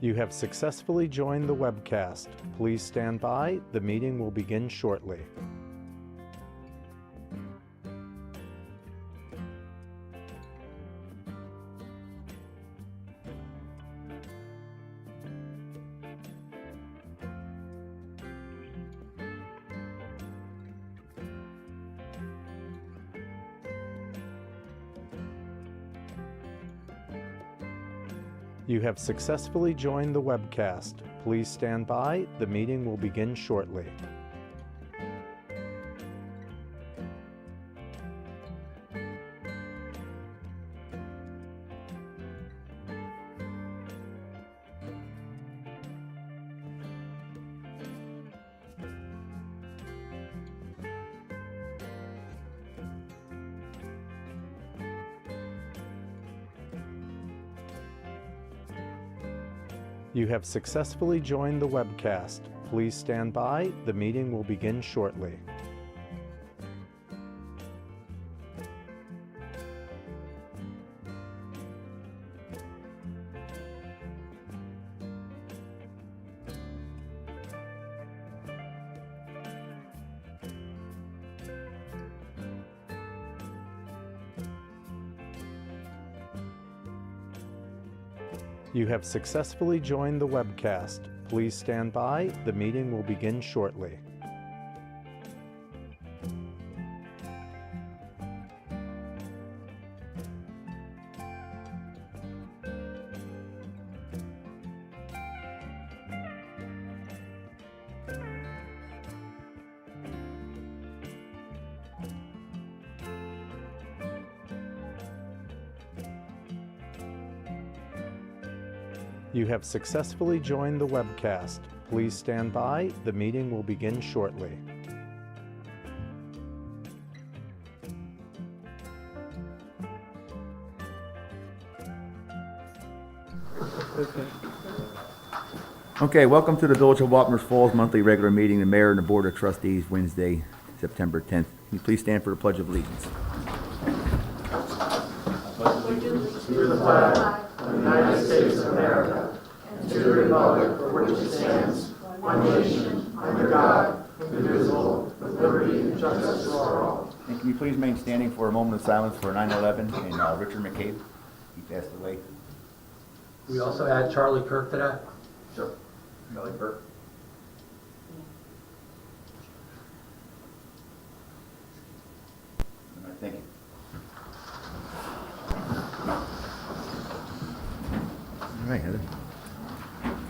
You have successfully joined the webcast. Please stand by. The meeting will begin shortly. You have successfully joined the webcast. Please stand by. The meeting will begin shortly. You have successfully joined the webcast. Please stand by. The meeting will begin shortly. You have successfully joined the webcast. Please stand by. The meeting will begin shortly. You have successfully joined the webcast. Please stand by. The meeting will begin shortly. Okay, welcome to the Village of Waltmers Falls monthly regular meeting, the Mayor and the Board of Trustees, Wednesday, September 10th. Can you please stand for the Pledge of Allegiance? To the flag of the United States of America and to the republic for which it stands, one nation, under God, indivisible, with liberty and justice for all. And can you please remain standing for a moment of silence for 9/11 and Richard McCabe? He passed away. We also add Charlie Kirk to that. Sure. Charlie Burke. All right, thank you. All right, Heather.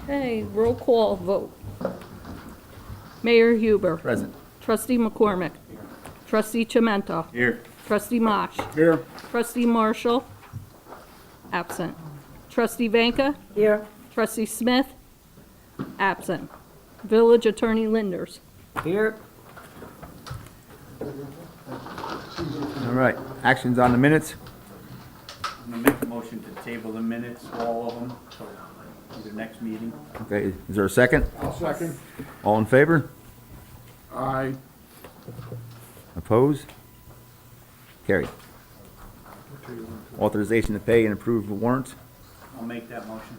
Okay, roll call vote. Mayor Huber. Present. Trustee McCormick. Trustee Chimento. Here. Trustee Mosh. Here. Trustee Marshall. Absent. Trustee Vanka. Here. Trustee Smith. Absent. Village Attorney Linders. Here. All right, actions on the minutes. I'm gonna make a motion to table the minutes, all of them, to the next meeting. Okay, is there a second? I'll second. All in favor? Aye. Opposed? Carried. Authorization to pay and approve the warrants. I'll make that motion.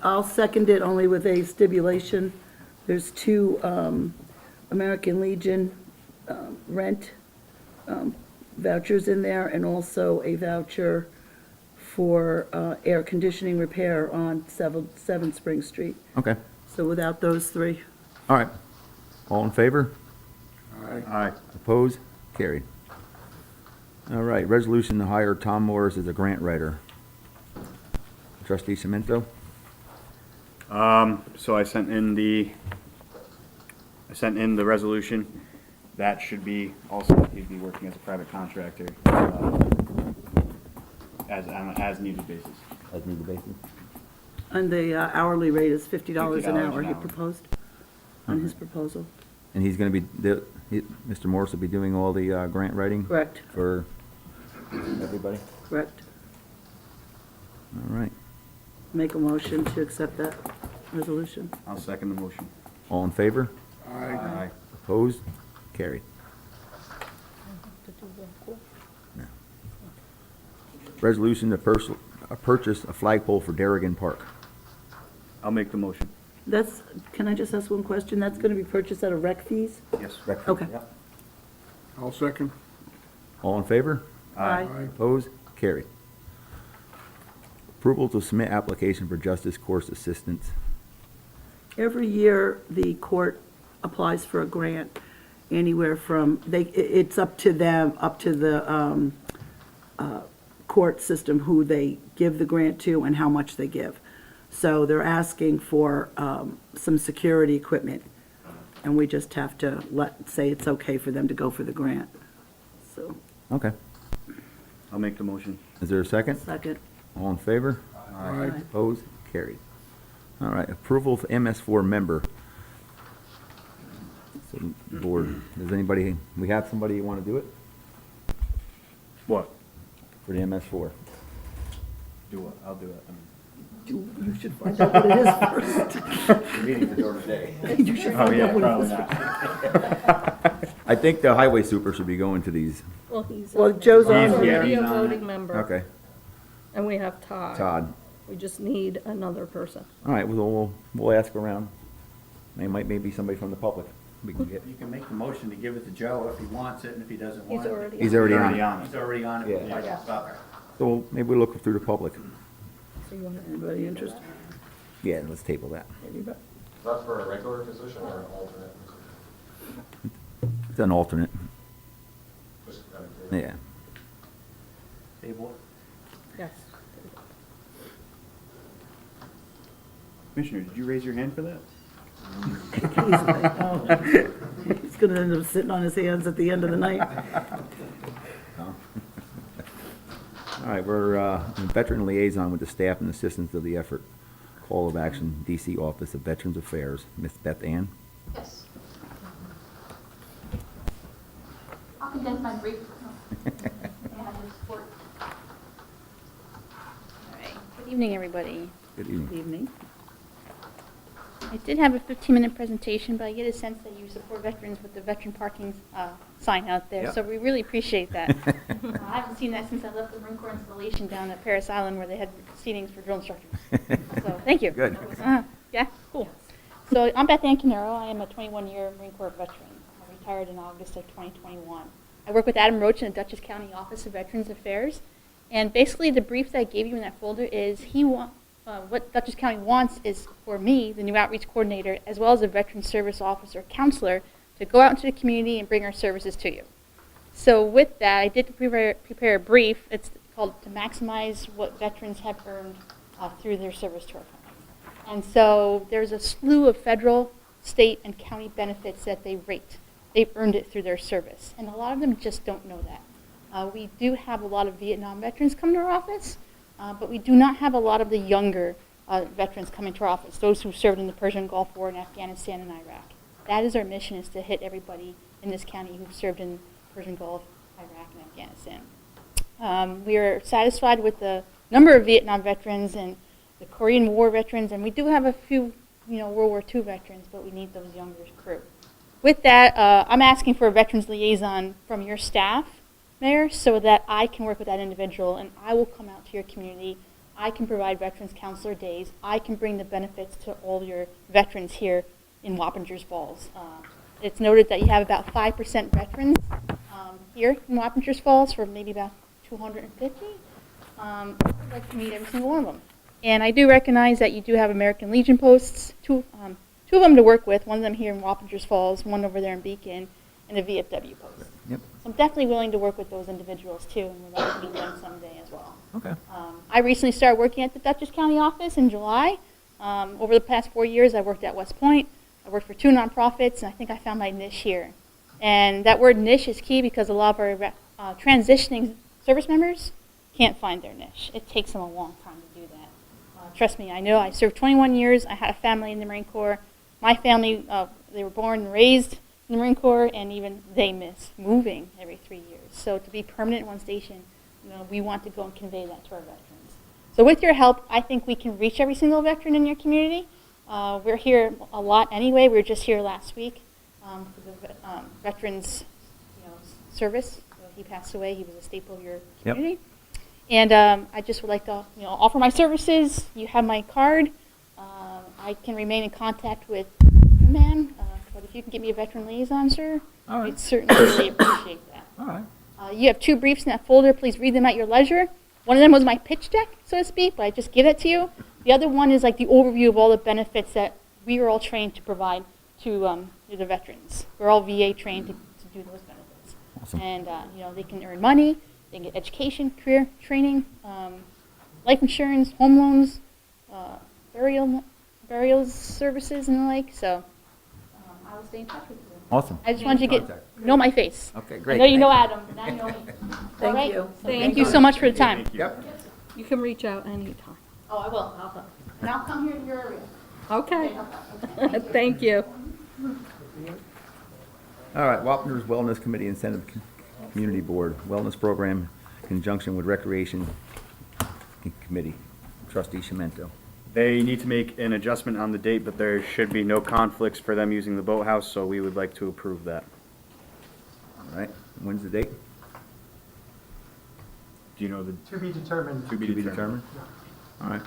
I'll second it only with a stipulation. There's two American Legion rent vouchers in there, and also a voucher for air conditioning repair on 7 Spring Street. Okay, So without those three. all right. All in favor? Aye. Aye. Opposed? Carried. All right, resolution to hire Tom Morris as a grant writer. Trustee Cemento? So I sent in the resolution. That should be, also, he'd be working as a private contractor, on an as-needed basis. As needed basis. And the hourly rate is $50 an $50 hour, an he hour. proposed, on his proposal. And he's gonna be, Mr. Morris will be doing all the grant writing? Correct, For everybody? correct. All right. Make a motion to accept that resolution. I'll second the motion. All in favor? Aye. Opposed? Carried. No. Resolution to purchase a flagpole for Darrigan Park. I'll make the motion. That's, can I just ask one question? That's going to be purchased out of rec fees? Yes. Okay. Yep. I'll second. All in favor? Aye. Opposed? Carried. Approval to submit application for justice course assistance. Every year, the court applies for a grant, anywhere from, it's up to them, up to the court system who they give the grant to and how much they give. So they're asking for some security equipment, and we just have to say it's okay for them to go for the grant. So, Okay. I'll make the motion. Is there a second? second. All in favor? Aye. Opposed? Carried. All right, approval of MS4 member. So, board, does anybody, we have somebody you want to do it What? for the MS4? Do it, I'll do it. You should find out what it is first. The meeting's adjourned today. You should Oh, find yeah, out what it probably is not. I think the highway super should be going to these. Well, he's. Well, Joe's on He's there. already a He's on it. voting member. Okay, And we have Todd. Todd. We just need another person. All right, we'll ask around. Maybe somebody from the public. We can get. You can make the motion to give it to Joe if he wants it, and if he doesn't want He's it. already. He's already on it. He's already on it. Yeah. Okay. So maybe we'll look through the public. So you want to- Anybody interested? Yeah, let's table that. Anybody? Is that for a regular position or an alternate position? It's an alternate. Just kind of curious. Yeah. Table. Yes. Commissioner, did you raise your hand for that? He's going to end up sitting on his hands at the end of the night. All right, we're veteran liaison with the staff and assistance of the effort. Call of action, DC Office of Veterans Affairs, Miss Beth Ann. Yes. I'll condense my brief. May I have your support? All right. Good evening, everybody. Good evening. Good evening. I did have a 15-minute presentation, but I get a sense that you support veterans with the veteran parking sign out there, Yep. so we really appreciate that. I haven't seen that since I left the Marine Corps installation down at Paris Island where they had seatings for drill instructors. So, thank you. Good. Yeah, cool. So I'm Beth Ann Canero. I am a 21-year Marine Corps veteran. I retired in August of 2021. I work with Adam Roach in the Dutchess County Office of Veterans Affairs. And basically the brief that I gave you in that folder is what Dutchess County wants is for me, the new outreach coordinator, as well as a veteran service officer counselor, to go out into the community and bring our services to you. So with that, I did prepare a brief. It's called To Maximize What Veterans Have Earned Through Their Service to Our Country. And so there's a slew of federal, state, and county benefits that they rate. They've earned it through their service. And a lot of them just don't know that. We do have a lot of Vietnam veterans come to our office, but we do not have a lot of the younger veterans coming to our office, those who served in the Persian Gulf War in Afghanistan and Iraq. That is our mission, is to hit everybody in this county who served in Persian Gulf, Iraq, and Afghanistan. We are satisfied with the number of Vietnam veterans and the Korean War veterans, and we do have a few, World War II veterans, but we need those younger crew. With that, I'm asking for a veterans liaison from your staff, Mayor, so that I can work with that individual, and I will come out to your community. I can provide veterans counselor days. I can bring the benefits to all your veterans here in Wappingers Falls. It's noted that you have about 5% veterans here in Wappingers Falls for maybe about 250. I'd like to meet every single one of them. And I do recognize that you do have American Legion posts, two of them to work with, one of them here in Wappingers Falls, one over there in Beacon, and a VFW post. Yep. So I'm definitely willing to work with those individuals too, and would like to meet them someday as well. Okay. I recently started working at the Dutchess County office in July. Over the past 4 years, I worked at West Point. I worked for 2 nonprofits, and I think I found my niche here. And that word niche is key because a lot of our transitioning service members can't find their niche. It takes them a long time to do that. Trust me, I know. I served 21 years. I had a family in the Marine Corps. My family, they were born and raised in the Marine Corps, and even they miss moving every 3 years. So to be permanent in one station, we want to go and convey that to our veterans. So with your help, I think we can reach every single veteran in your community. We're here a lot anyway. We were just here last week for the veterans service. He passed away. He was a staple of your community. Yep. And I just would like to offer my services. You have my card. I can remain in contact with you, man, but if you can get me a veteran liaison, sir, All right. I'd certainly really appreciate that. All right. You have 2 briefs in that folder. Please read them at your leisure. One of them was my pitch deck, so to speak, but I just give it to you. The other one is like the overview of all the benefits that we are all trained to provide to the veterans. We're all VA trained to do those benefits. Awesome. And, they can earn money, they can get education, career training, life insurance, home loans, burials services and the like. So I will stay in touch with you. Awesome. I just wanted you to Contact. know my face. Okay, I great. know you know Thank Adam, but now you know me. Thank All right? you. So thank you so much for the time. Yep. You can reach out anytime. Oh, I will. And I'll come here to your area. Okay. Thank you. All right, Wapner's Wellness Committee Incentive Community Board Wellness Program in conjunction with Recreation Committee. Trustee Shimento. They need to make an adjustment on the date, but there should be no conflicts for them using the boathouse, so we would like to approve that. All right, when's the date? Do you know the? To be determined. To be determined. All right,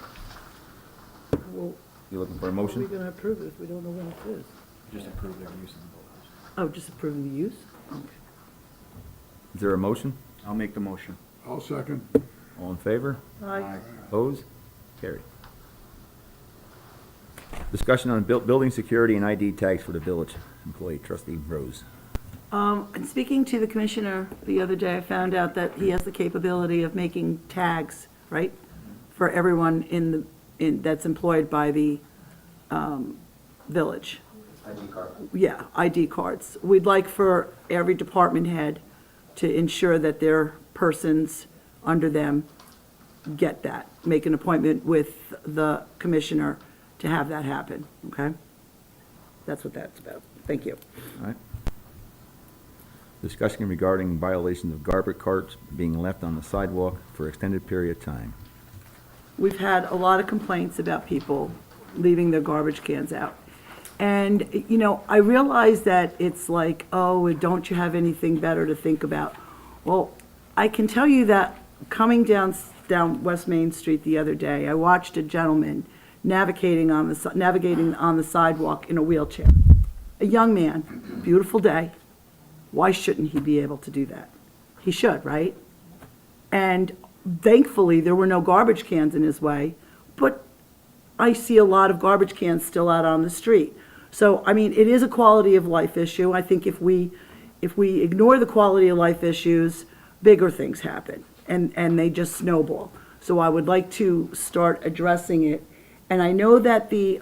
Well, you looking for a how are we motion? gonna approve it if we don't know when it is? Just approve their use of the boathouse. Oh, just approving the use? Okay. Is there a motion? I'll make the motion. I'll second. All in favor? Aye. Opposed? Carried. Discussion on building security and ID tags for the village employee. Trustee Rose. In speaking to the commissioner the other day, I found out that he has the capability of making tags, right? For everyone that's employed by the, village. ID card. Yeah, ID cards. We'd like for every department head to ensure that their persons under them get that. Make an appointment with the commissioner to have that happen, okay? That's what that's about. Thank you. All right. Discussion regarding violations of garbage carts being left on the sidewalk for extended period of time. We've had a lot of complaints about people leaving their garbage cans out. And, I realize that it's like, oh, don't you have anything better to think about? Well, I can tell you that coming down West Main Street the other day, I watched a gentleman navigating on the sidewalk in a wheelchair. A young man, beautiful day. Why shouldn't he be able to do that? He should, right? And thankfully, there were no garbage cans in his way, but I see a lot of garbage cans still out on the street. So, it is a quality of life issue. I think if we ignore the quality of life issues, bigger things happen, and they just snowball. So I would like to start addressing it. And I know that the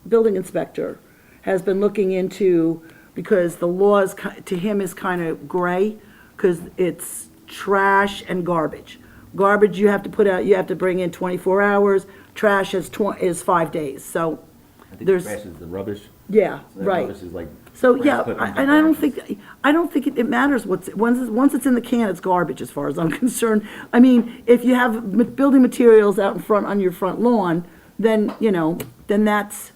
building inspector has been looking into, because the laws to him is kind of gray, because it's trash and garbage. Garbage you have to put out, you have to bring in 24 hours, trash is 5 days, so I think there's, the trash is the rubbish. yeah, So that right. rubbish is like. So, trash yeah, put on and the I don't think it matters once it's in the can, it's garbage as far as I'm concerned. If you have building materials out in front on your front lawn, then that's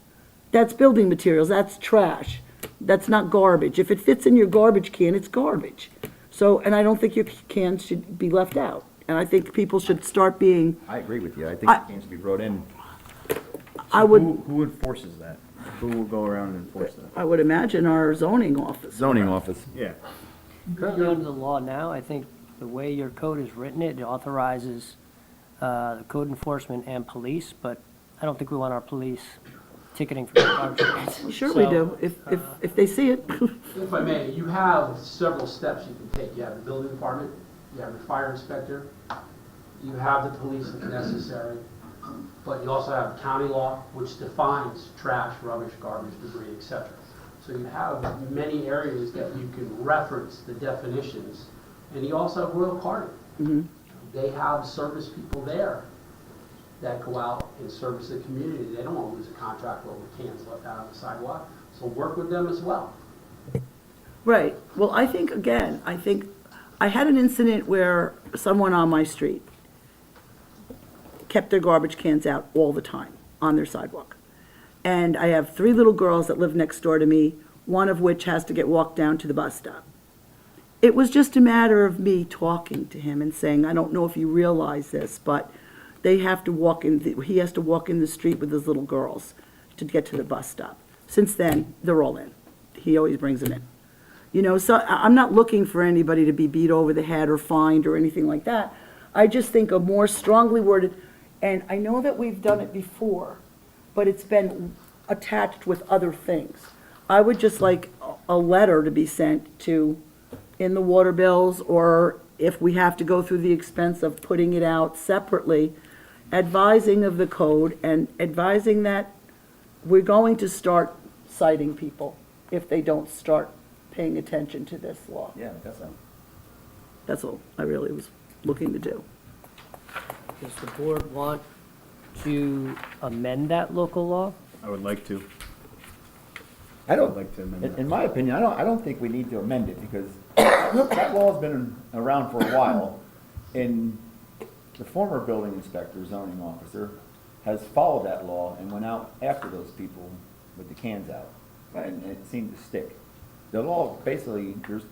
building materials, that's trash. That's not garbage. If it fits in your garbage can, it's garbage. So, and I don't think your cans should be left out. And I think people should start being, I agree with you. I think it needs to be brought in. I would, Who enforces that? Who will go around and enforce that? I would imagine our zoning office. Zoning office. Yeah. Currently under the law now, I think the way your code is written, it authorizes the code enforcement and police, but I don't think we want our police ticketing for garbage cans. Sure we do, if they see it. If I may, you have several steps you can take. You have the building department, you have the fire inspector, you have the police if necessary, but you also have county law, which defines trash, rubbish, garbage, debris, etc. So you have many areas that you can reference the definitions. And you also have Royal Carton. They have service people there that go out and service the community. They don't want to lose a contract over cans left out on the sidewalk. So work with them as well. Right, well, I think I had an incident where someone on my street kept their garbage cans out all the time on their sidewalk. And I have 3 little girls that live next door to me, one of which has to get walked down to the bus stop. It was just a matter of me talking to him and saying, I don't know if you realize this, but he has to walk in the street with his little girls to get to the bus stop. Since then, they're all in. He always brings them in. You know, so I'm not looking for anybody to be beat over the head or fined or anything like that. I just think a more strongly worded, and I know that we've done it before, but it's been attached with other things. I would just like a letter to be sent to, in the water bills, or if we have to go through the expense of putting it out separately, advising of the code and advising that we're going to start citing people if they don't start paying attention to this law. Yeah, that's a. That's all I really was looking to do. Does the board want to amend that local law? I would like to. I don't, I'd like to amend that. in my opinion, I don't think we need to amend it, because that law's been around for a while, and the former building inspector, zoning officer, has followed that law and went out after those people with the cans out, and it seemed to stick. The law, basically, there's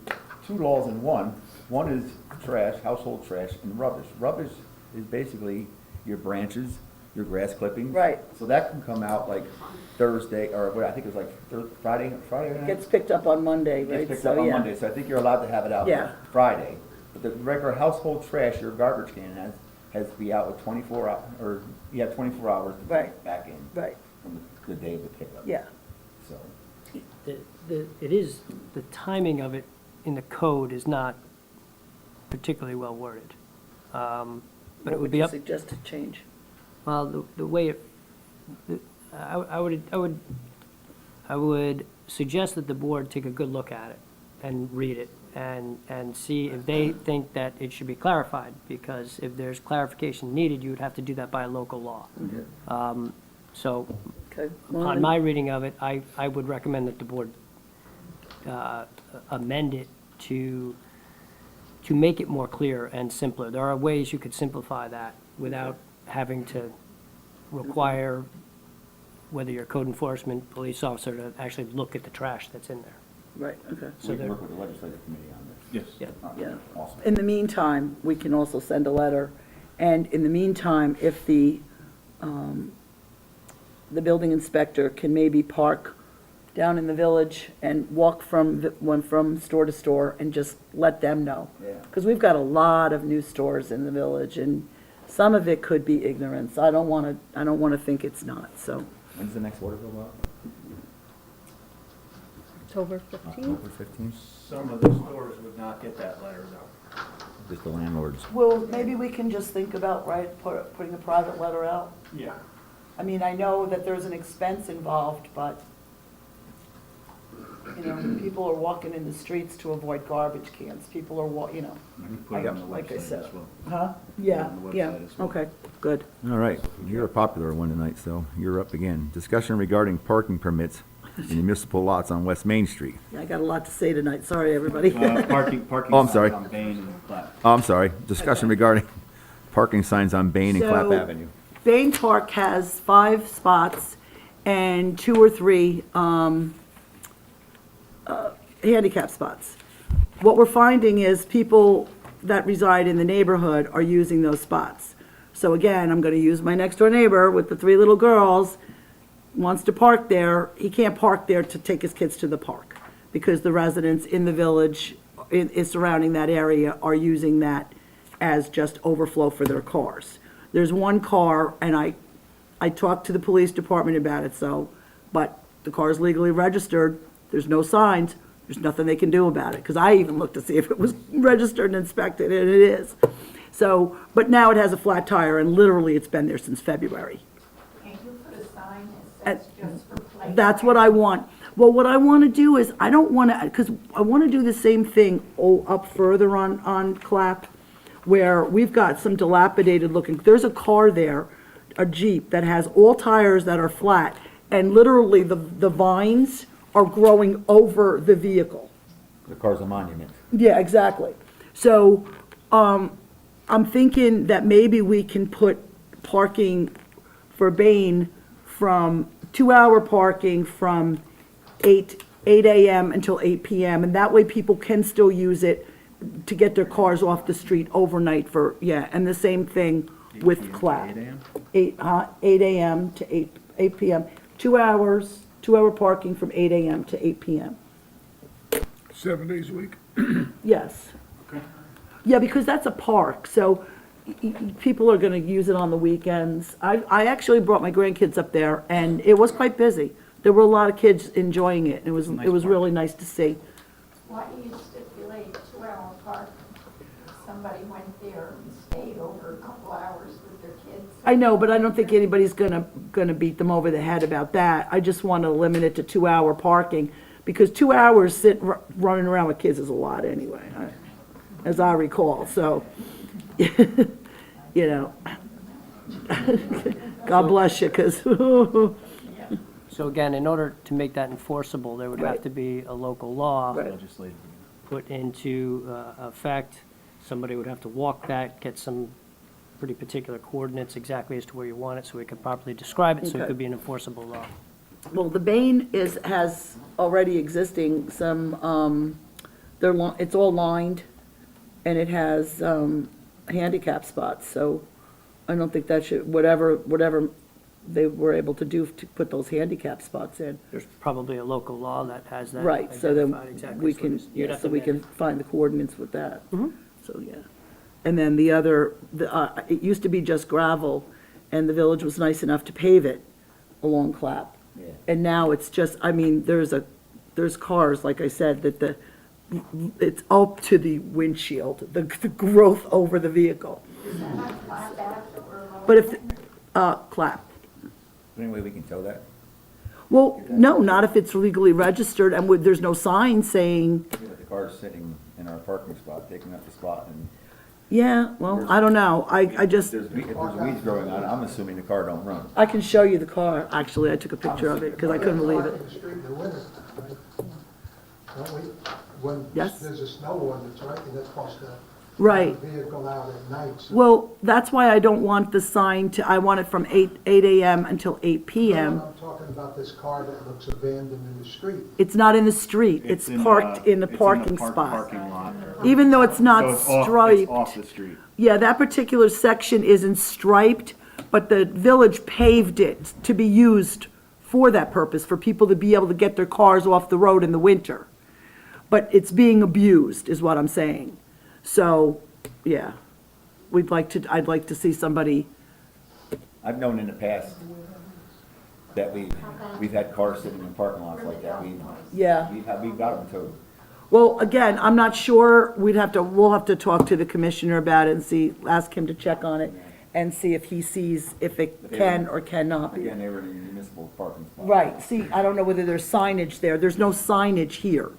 two laws in one. One is trash, household trash, and rubbish. Rubbish is basically your branches, your grass clippings. Right. So that can come out like Thursday, or what, I think it was like Friday night? Gets picked up on Monday, right? It's picked So, up on yeah. Monday, so I think you're allowed to have it out Yeah. Friday. But the regular household trash, your garbage can has to be out with 24 hours, or you have 24 hours to put Right. it back in. Right, From the day of the pickup. yeah. So, The timing of it in the code is not particularly well worded. But it would be up, Suggested change. well, the way it, I would suggest that the board take a good look at it and read it and see if they think that it should be clarified, because if there's clarification needed, you would have to do that by a local law. So Okay. Well, upon then- my reading of it, I would recommend that the board amend it to make it more clear and simpler. There are ways you could simplify that without having to require whether you're a code enforcement police officer to actually look at the trash that's in there. Right, okay. So we can there, work with the legislative committee on this. Yes. yeah. All right, Yeah. Awesome. In the meantime, we can also send a letter, and in the meantime, if the building inspector can maybe park down in the village and walk from store to store and just let them know. Yeah. Because we've got a lot of new stores in the village, and some of it could be ignorance. I don't want to think it's not, so. When's the next water bill go out? October 15th? October 15th? Some of the stores would not get that letter though. Just the landlords. Well, maybe we can just think about, right, putting a private letter out. Yeah. I mean, I know that there's an expense involved, but, you know, people are walking in the streets to avoid garbage cans. People are, you know. Put it on the Like I website said. as well. Huh? Yeah, on the yeah, website as well. okay, good. All right, you're a popular one tonight, so you're up again. Discussion regarding parking permits in municipal lots on West Main Street. Yeah, I got a lot to say tonight, sorry, everybody. Parking Oh, I'm sorry. signs on Bain and Platt. Oh, I'm sorry, discussion regarding parking signs on Bain and Clap So- Avenue. Bain Park has 5 spots and 2 or 3 handicap spots. What we're finding is people that reside in the neighborhood are using those spots. So again, I'm going to use my next door neighbor with the 3 little girls, wants to park there. He can't park there to take his kids to the park because the residents in the village surrounding that area are using that as just overflow for their cars. There's one car, and I talked to the police department about it, so, but the car's legally registered, there's no signs, there's nothing they can do about it, because I even looked to see if it was registered and inspected, and it is. So, but now it has a flat tire, and literally it's been there since February. Can't you put a sign that says just for play? That's what I want. Well, what I want to do is, I don't want to, because I want to do the same thing up further on Clap, where we've got some dilapidated looking, there's a car there, a Jeep, that has all tires that are flat, and literally the vines are growing over the vehicle. The car's a monument. Yeah, exactly. So, I'm thinking that maybe we can put parking for Bain from 2-hour parking from 8 a.m. until 8 p.m. And that way people can still use it to get their cars off the street overnight for, yeah, and the same thing with clap. 8 a.m. to 8 p.m. 2 hours, 2-hour parking from 8 a.m. to 8 p.m. 7 days a week? Yes. Yeah, because that's a park, so people are gonna use it on the weekends. I actually brought my grandkids up there, and it was quite busy. There were a lot of kids enjoying it. It was really nice to see. Why do you stipulate 2-hour parking? If somebody went there and stayed over a couple hours with their kids. I know, but I don't think anybody's gonna beat them over the head about that. I just want to limit it to 2-hour parking, because 2 hours running around with kids is a lot anyway, as I recall, so, you know. God bless you, because, So again, in order to make that enforceable, there would have Right. to be a local law Right. put into effect. Somebody would have to walk that, get some pretty particular coordinates exactly as to where you want it, so we could properly describe it, so it Okay. could be an enforceable law. well, the Bain has already existing some, it's all lined, and it has handicap spots, so I don't think that should, whatever they were able to do to put those handicap spots in. There's probably a local law that has that Right, so then identified exactly. we so can, you'd yeah, have so to we match. can find the coordinates with that. Mhm. So, yeah. And then the other, it used to be just gravel, and the village was nice enough to pave it along Clap. Yeah. And now it's just, I mean, there's cars, like I said, that it's up to the windshield, the growth over the vehicle. Is that not flat back or lower? But if, Clap. Any way we can tow that? Well, no, not if it's legally registered and there's no sign saying, Yeah, but the car's sitting in our parking spot, taking up the spot, and yeah, well, I don't know. I just, if there's weeds growing on it, I'm assuming the car don't run. I can show you the car. Actually, I took a picture of it because I couldn't believe Park it. in the street in the winter, right? Don't we? When Yes. there's a snow ordinance, right, and that costs a Right. vehicle out at night. So Well, that's why I don't want the sign I want it from 8 a.m. until 8 p.m. I'm talking about this car that looks abandoned in the street. It's not in the street. It's parked in the parking spot. Parking lot. Even though it's not So it's off striped. the street. Yeah, that particular section isn't striped, but the village paved it to be used for that purpose, for people to be able to get their cars off the road in the winter. But it's being abused, is what I'm saying. So, yeah, I'd like to see somebody, I've known in the past that we've had cars sitting in parking lots like that. yeah. We've got them towed. Well, again, I'm not sure, we'll have to talk to the commissioner about it and ask him to check on it and see if he sees if it can or cannot be. Again, they were in a municipal parking spot. Right, see, I don't know whether there's signage there. There's no signage here.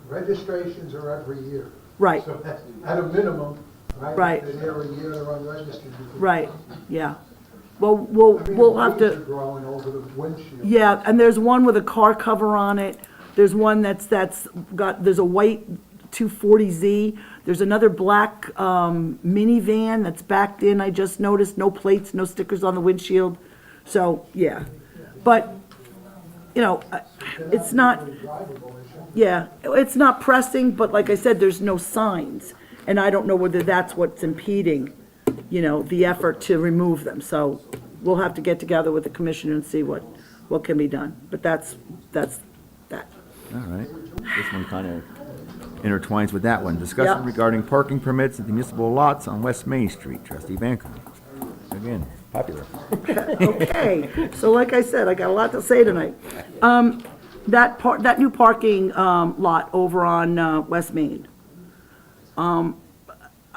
Registrations are every year. Right, So at a minimum, right? Right. If they're there a year, they're unregistered. you can- right, yeah. Well, I mean, we'll the have weeds are to, growing over the windshield. yeah, and there's one with a car cover on it. There's one there's a white 240Z. There's another black minivan that's backed in, I just noticed, no plates, no stickers on the windshield. So, yeah. But, you know, it's not, yeah, it's not pressing, but like I said, there's no signs. And I don't know whether that's what's impeding, you know, the effort to remove them. So we'll have to get together with the commissioner and see what can be done. But that's that. All right. This one kind of intertwines with that one. Discussion Yep. regarding parking permits at the municipal lots on West Main Street. Trustee Banker. Again, popular. Okay, so like I said, I got a lot to say tonight. That new parking lot over on West Main. I'm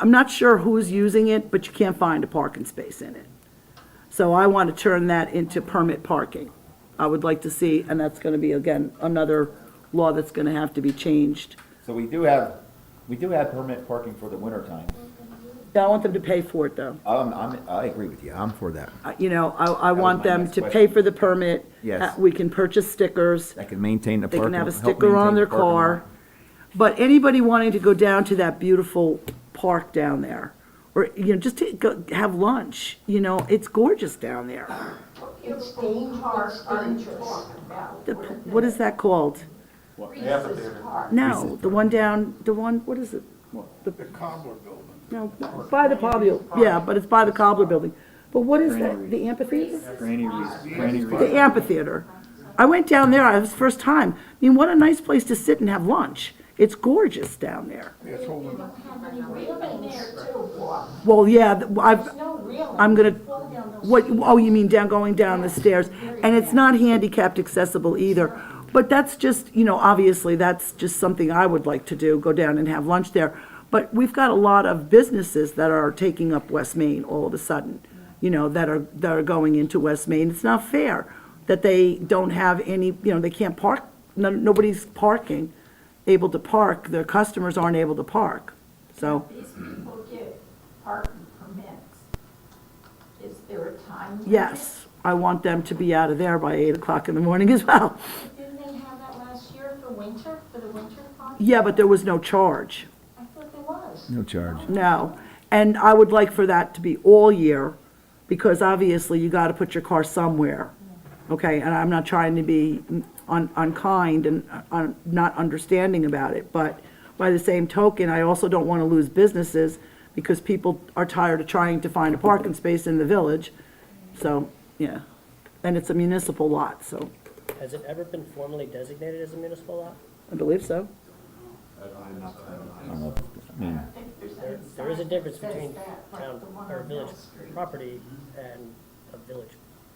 not sure who's using it, but you can't find a parking space in it. So I want to turn that into permit parking. I would like to see, and that's going to be, again, another law that's going to have to be changed. So we do have permit parking for the winter time. I want them to pay for it, though. I agree with you. I'm for that. You know, I was want my them next to pay question. for the permit. Yes. We can purchase stickers. That can maintain the They parking. can have a help sticker on maintain their the parking car. lot. But anybody wanting to go down to that beautiful park down there, or, you know, just to go have lunch, you know, it's gorgeous down there. It's dangerous interest. What is that called? Amphitheater. No, the one down, what is it? The Cobbler Building. No, by the Cobbler, yeah, but it's by the Cobbler Building. But what is that, the amphitheater? Granny Reese. The amphitheater. I went down there, it was the first time. I mean, what a nice place to sit and have lunch. It's gorgeous down there. That's holding. Well, yeah, I'm gonna, what, oh, you mean going down the stairs? And it's not handicapped accessible either. But that's just, obviously, that's just something I would like to do, go down and have lunch there. But we've got a lot of businesses that are taking up West Main all of a sudden, that are going into West Main. It's not fair that they don't have any, they can't park, nobody's able to park, their customers aren't able to park, so. These people get parking permits. Is there a time limit? Yes, I want them to be out of there by 8 o'clock in the morning as well. Didn't they have that last year for winter, for the winter party? Yeah, but there was no charge, I thought there was. No charge. no. And I would like for that to be all year, because obviously you gotta put your car somewhere, okay? And I'm not trying to be unkind and not understanding about it, but by the same token, I also don't wanna lose businesses because people are tired of trying to find a parking space in the village, so, yeah. And it's a municipal lot, so, Has it ever been formally designated as a municipal lot? I believe so. There is a difference between town or village property and a village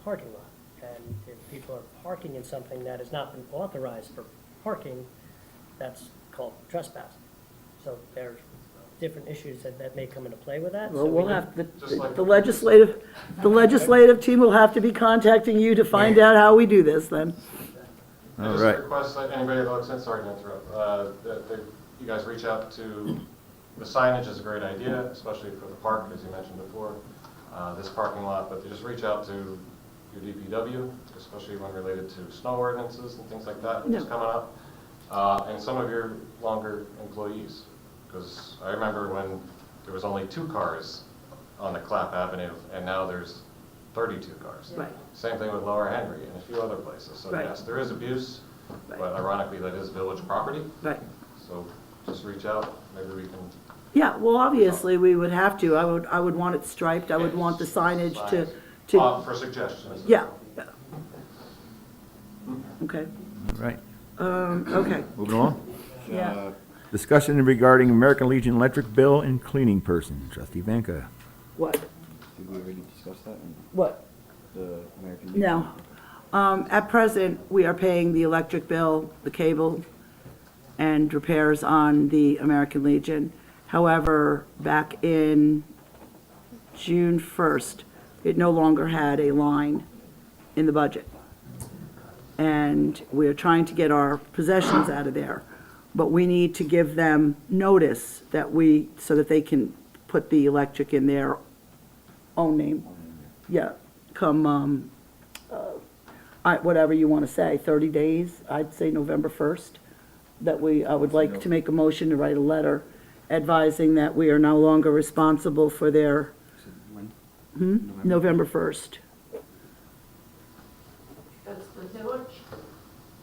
parking lot. And if people are parking in something that has not been authorized for parking, that's called trespass. So there's different issues that may come into play with that. Well, So we'll we have, Just like the legislative team will have to be contacting you to find out how we do this then. I just request that anybody that looks in, sorry to interrupt, that you guys reach out to, the signage is a great idea, especially for the park, as you mentioned before, this parking lot, but just reach out to your DPW, especially when related to snow ordinances and things like that, that's coming up, and some of your longer employees. Because I remember when there was only 2 cars on the Clap Avenue, and now there's 32 cars. Right. Same thing with Lower Henry and a few other places. So Right. yes, there is abuse, Right. but ironically, that is village property. Right. So just reach out, maybe we can. Yeah, well, obviously, we would have to. I would want it striped. I would want the signage to, For suggestions. yeah. Yeah. Okay, Right, okay. moving along. Yeah. Discussion regarding American Legion electric bill and cleaning person. Trustee Vanka. What? Did we already discuss that? What? The American No. At present, we are paying the electric bill, the cable, and repairs on the American Legion. However, back in June 1st, it no longer had a line in the budget. And we're trying to get our possessions out of there. But we need to give them notice that so that they can put the electric in their own name. Yeah, come, whatever you want to say, 30 days, I'd say November 1st, that I would like to make a motion to write a letter advising that we are no longer responsible for their, November 1st. Does the village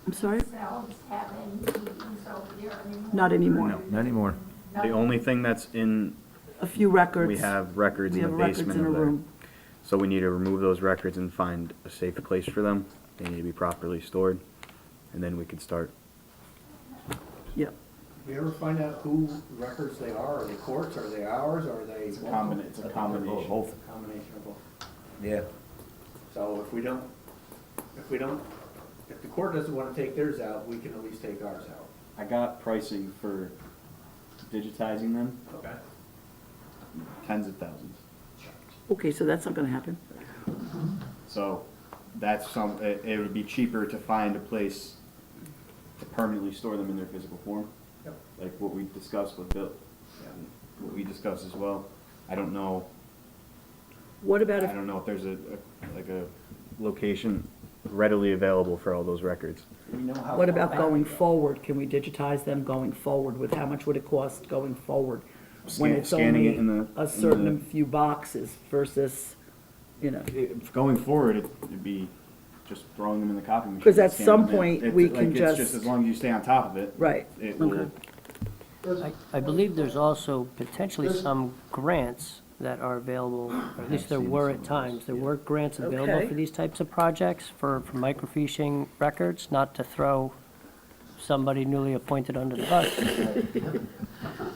I'm sorry? themselves have any meetings over there anymore? Not anymore. Not anymore. The only thing that's in, A few records. we have records We in the have records basement in a of there. room. So we need to remove those records and find a safe place for them. They need to be properly stored, and then we can start. Yep. We ever find out who records they are? Are they courts, are they ours, or are they? It's a combination. Both. Combination of both. Yeah. So if the court doesn't want to take theirs out, we can at least take ours out. I got pricing for digitizing them, Okay. tens of thousands. Okay, so that's not going to happen. So that's it would be cheaper to find a place to permanently store them in their physical form. Yep. Like what we discussed with Bill, what we discussed as well. I don't know, What about I if, don't know if there's a location readily available for all those records. what about going forward? Can we digitize them going forward? With how much would it cost going forward? When it's Scanning it only in the. a certain few boxes versus, Going forward, it'd be just throwing them in the copy machine. 'Cause at scanning some them in. point, It's we like, can it's just- just as long as you stay on top of it. right, It will. okay. I believe there's also potentially some grants that are available, or at least there were at times. There were grants available Okay. for these types of projects for microfiching records, not to throw somebody newly appointed under the bus.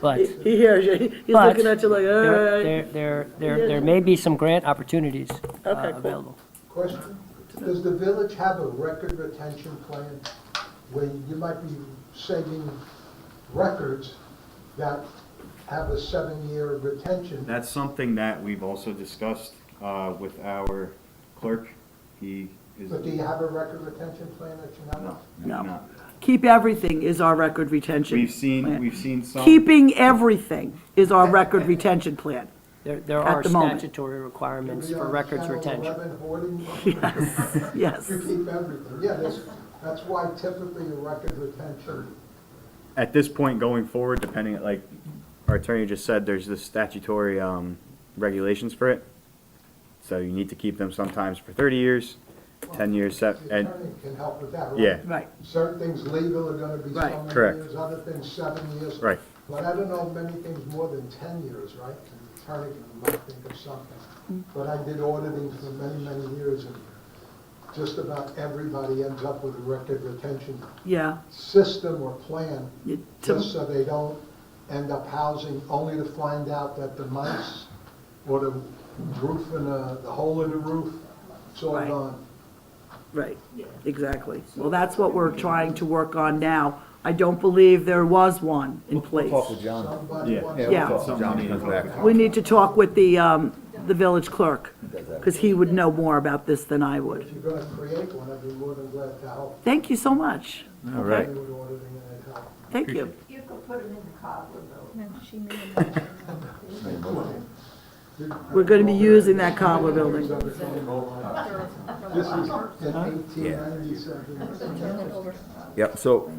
But He hears you, he's But looking at you like, all right. there may be some grant opportunities Okay, cool. available. Question, does the village have a record retention plan where you might be saving records that have a 7-year retention? That's something that we've also discussed with our clerk. He is. But do you have a record retention plan that you know No, of? we do No. not. Keep everything is our record retention. We've seen, plan. we've seen some. Keeping everything is our record retention plan. There At are the moment. statutory requirements To be for on records Channel retention. 11 hoarding? Yes. You keep everything, yeah, that's why typically a record retention. At this point going forward, depending, like our attorney just said, there's the statutory regulations for it. So you need to keep them sometimes for 30 years, 10 years, The and, attorney can help with that, right? yeah, Right. Certain things legal are gonna be so Right. many Correct. years, other things 7 years. right. But I don't know many things more than 10 years, right? An attorney might think of something. But I did auditing for many, many years, and just about everybody ends up with a record retention Yeah. system or plan, You- just so they don't end up housing, only to find out that the mice or the roof and the hole in the roof, it's all Right. gone. Right, exactly. Well, that's what we're trying to work on now. I don't believe there was one in place. Talk with John. Somebody Yeah. wants Yeah, to- Yeah. we'll talk to John when he comes back. We need to talk with the village clerk, because he would know more about this than I would. If you're gonna create one, I'd be more than glad to help Thank you so much. All right. you with auditing and I'd help. Thank you. You could put them in the cobbler though. No, she made a motion. We're going to be using that cobbler building. This is in 1897. Yep, so,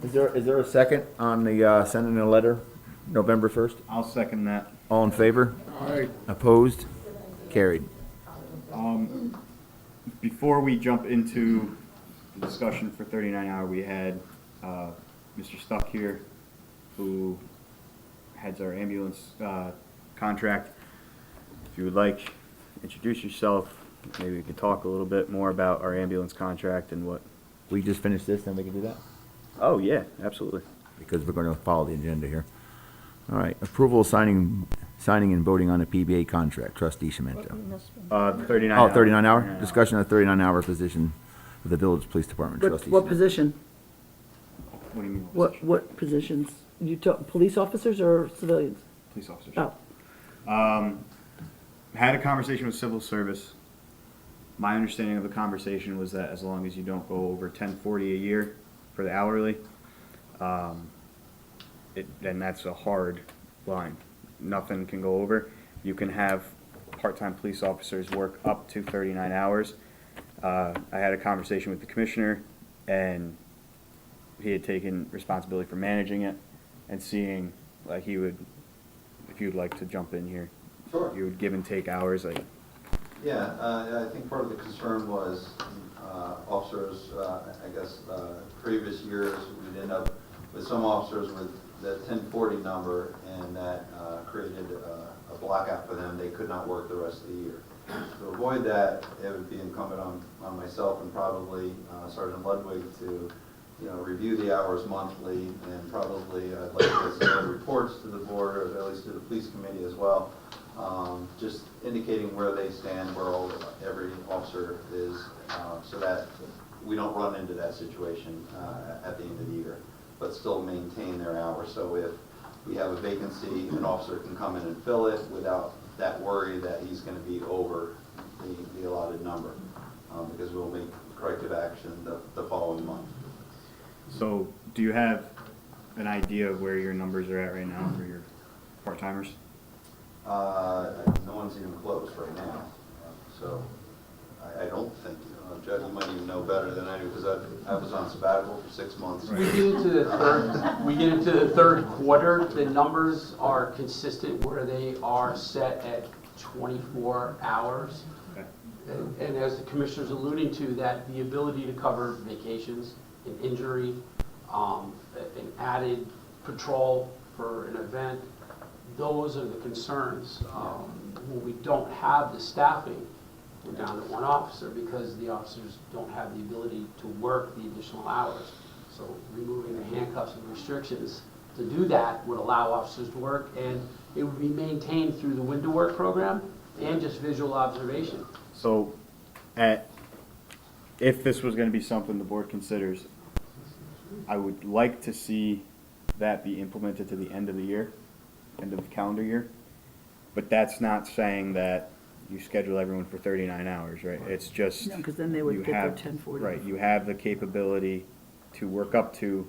is there a second on the, sending a letter, November 1st? I'll second that. All in favor? Aye. Opposed? Carried. Before we jump into the discussion for 39 hour, we had Mr. Stuck here, who heads our ambulance contract. If you would like, introduce yourself. Maybe we could talk a little bit more about our ambulance contract and what. We just finished this, then we can do that? Oh, yeah, absolutely. Because we're gonna follow the agenda here. All right, approval of signing and voting on a PBA contract, trustee Shimento. 39 Oh, hour. 39 hour, discussion of 39-hour position for the village police department, trustee What Shimento. position? What do you mean? What positions? You talk, police officers or civilians? Police officers. Oh, Had a conversation with civil service. My understanding of the conversation was that as long as you don't go over 1040 a year for the hourly, then that's a hard line. Nothing can go over. You can have part-time police officers work up to 39 hours. I had a conversation with the commissioner, and he had taken responsibility for managing it and seeing, like, he would, if you'd like to jump in here. Sure. You would give and take hours, like, Yeah, I think part of the concern was officers, I guess, previous years, we'd end up with some officers with the 1040 number, and that created a blackout for them. They could not work the rest of the year. To avoid that, it would be incumbent on myself and probably Sergeant Ludwig to, review the hours monthly, and probably I'd like to send reports to the board, or at least to the police committee as well, just indicating where they stand, where every officer is, so that we don't run into that situation at the end of the year, but still maintain their hours. So if we have a vacancy, an officer can come in and fill it without that worry that he's going to be over the allotted number, because we'll make corrective action the following month. so do you have an idea of where your numbers are at right now for your part-timers? No one's even close right now, so I don't think, Judd, you might even know better than I do, because I was on sabbatical for 6 months. We get into the third quarter, the numbers are consistent where they are set at 24 hours. Okay. And as the commissioner's alluding to, that the ability to cover vacations, an injury, an added patrol for an event, those are the concerns. When we don't have the staffing, we're down to one officer because the officers don't have the ability to work the additional hours. So removing the handcuffs and restrictions to do that would allow officers to work, and it would be maintained through the window work program and just visual observation. So, if this was gonna be something the board considers, I would like to see that be implemented to the end of the year, end of the calendar year. But that's not saying that you schedule everyone for 39 hours, right? It's just. No, 'cause then they would you get their have- 1040. Right, you have the capability to work up to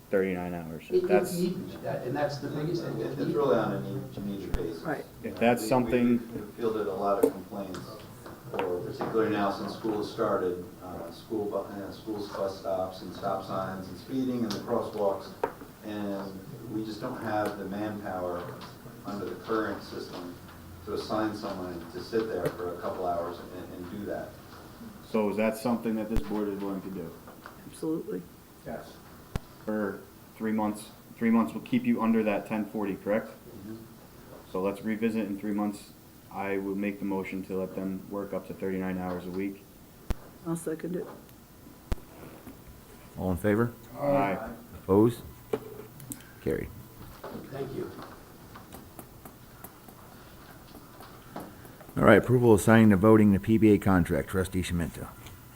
39 hours. It's That's, needed, and that's the biggest thing. It's really on a need basis. Right. if that's something, We've fielded a lot of complaints, or particularly now since school has started, schools, bus stops and stop signs and speeding and the crosswalks, and we just don't have the manpower under the current system to assign someone to sit there for a couple hours and do that. so is that something that this board is willing to do? Absolutely. Yes. For 3 months, 3 months will keep you under that 1040, correct? So let's revisit in 3 months. I would make the motion to let them work up to 39 hours a week. I'll second it. All in favor? Aye. Opposed? Carried. Thank you. All right, approval of signing the voting the PBA contract, trustee Schmenta.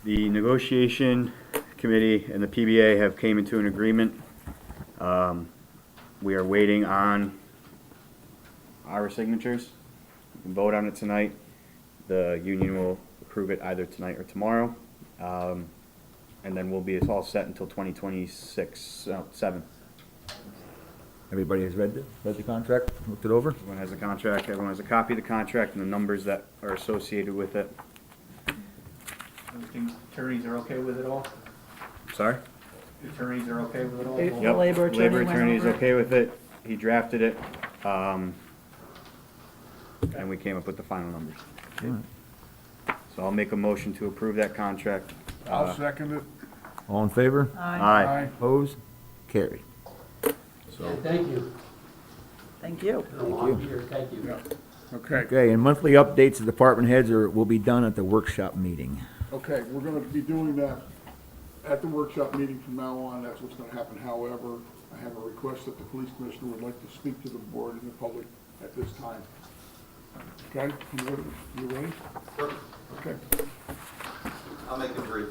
The negotiation committee and the PBA have came into an agreement. We are waiting on our signatures. We can vote on it tonight. The union will approve it either tonight or tomorrow. And then it's all set until 2026, 7. Everybody has read the contract, looked it over? Everyone has a contract, everyone has a copy of the contract and the numbers that are associated with it. Attorneys are okay with it all? Sorry? Attorneys are okay with it all? The Yep, labor attorney labor went attorney is over it. okay with it, he drafted it, and we came up with the final numbers. So I'll make a motion to approve that contract. I'll second it. All in favor? Aye. Opposed? Carried. And thank you. Thank you. It's been a long year. Thank you. Yeah. Okay, Okay, and monthly updates of department heads will be done at the workshop meeting. okay, we're gonna be doing that at the workshop meeting from now on, that's what's gonna happen. However, I have a request that the police commissioner would like to speak to the board and the public at this time. Okay, you ready? Okay. I'll make it brief.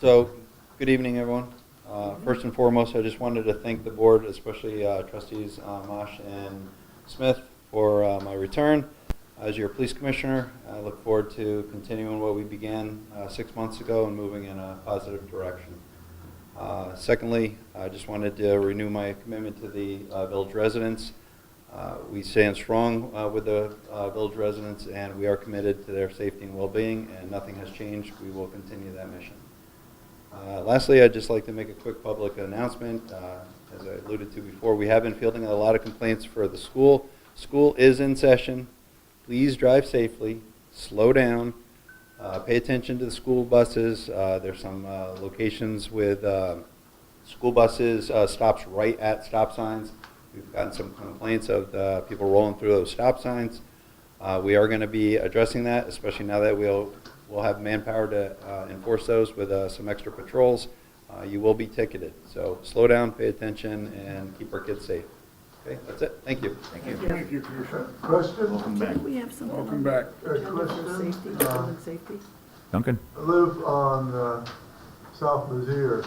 So, good evening, everyone. First and foremost, I just wanted to thank the board, especially trustees Mosh and Smith, for my return as your police commissioner. I look forward to continuing what we began 6 months ago and moving in a positive direction. Secondly, I just wanted to renew my commitment to the village residents. We stand strong with the village residents, and we are committed to their safety and well-being, and nothing has changed. We will continue that mission. Lastly, I'd just like to make a quick public announcement. As I alluded to before, we have been fielding a lot of complaints for the school. School is in session. Please drive safely, slow down, pay attention to the school buses. There's some locations with school buses stops right at stop signs. We've gotten some complaints of people rolling through those stop signs. We are going to be addressing that, especially now that we'll have manpower to enforce those with some extra patrols. You will be ticketed. So slow down, pay attention, and keep our kids safe. Okay, that's it. Thank you. Thank you, Commissioner. Question? Welcome back. We have something. Welcome back. Question. Safety, public safety. Duncan? I live on South Mizzier,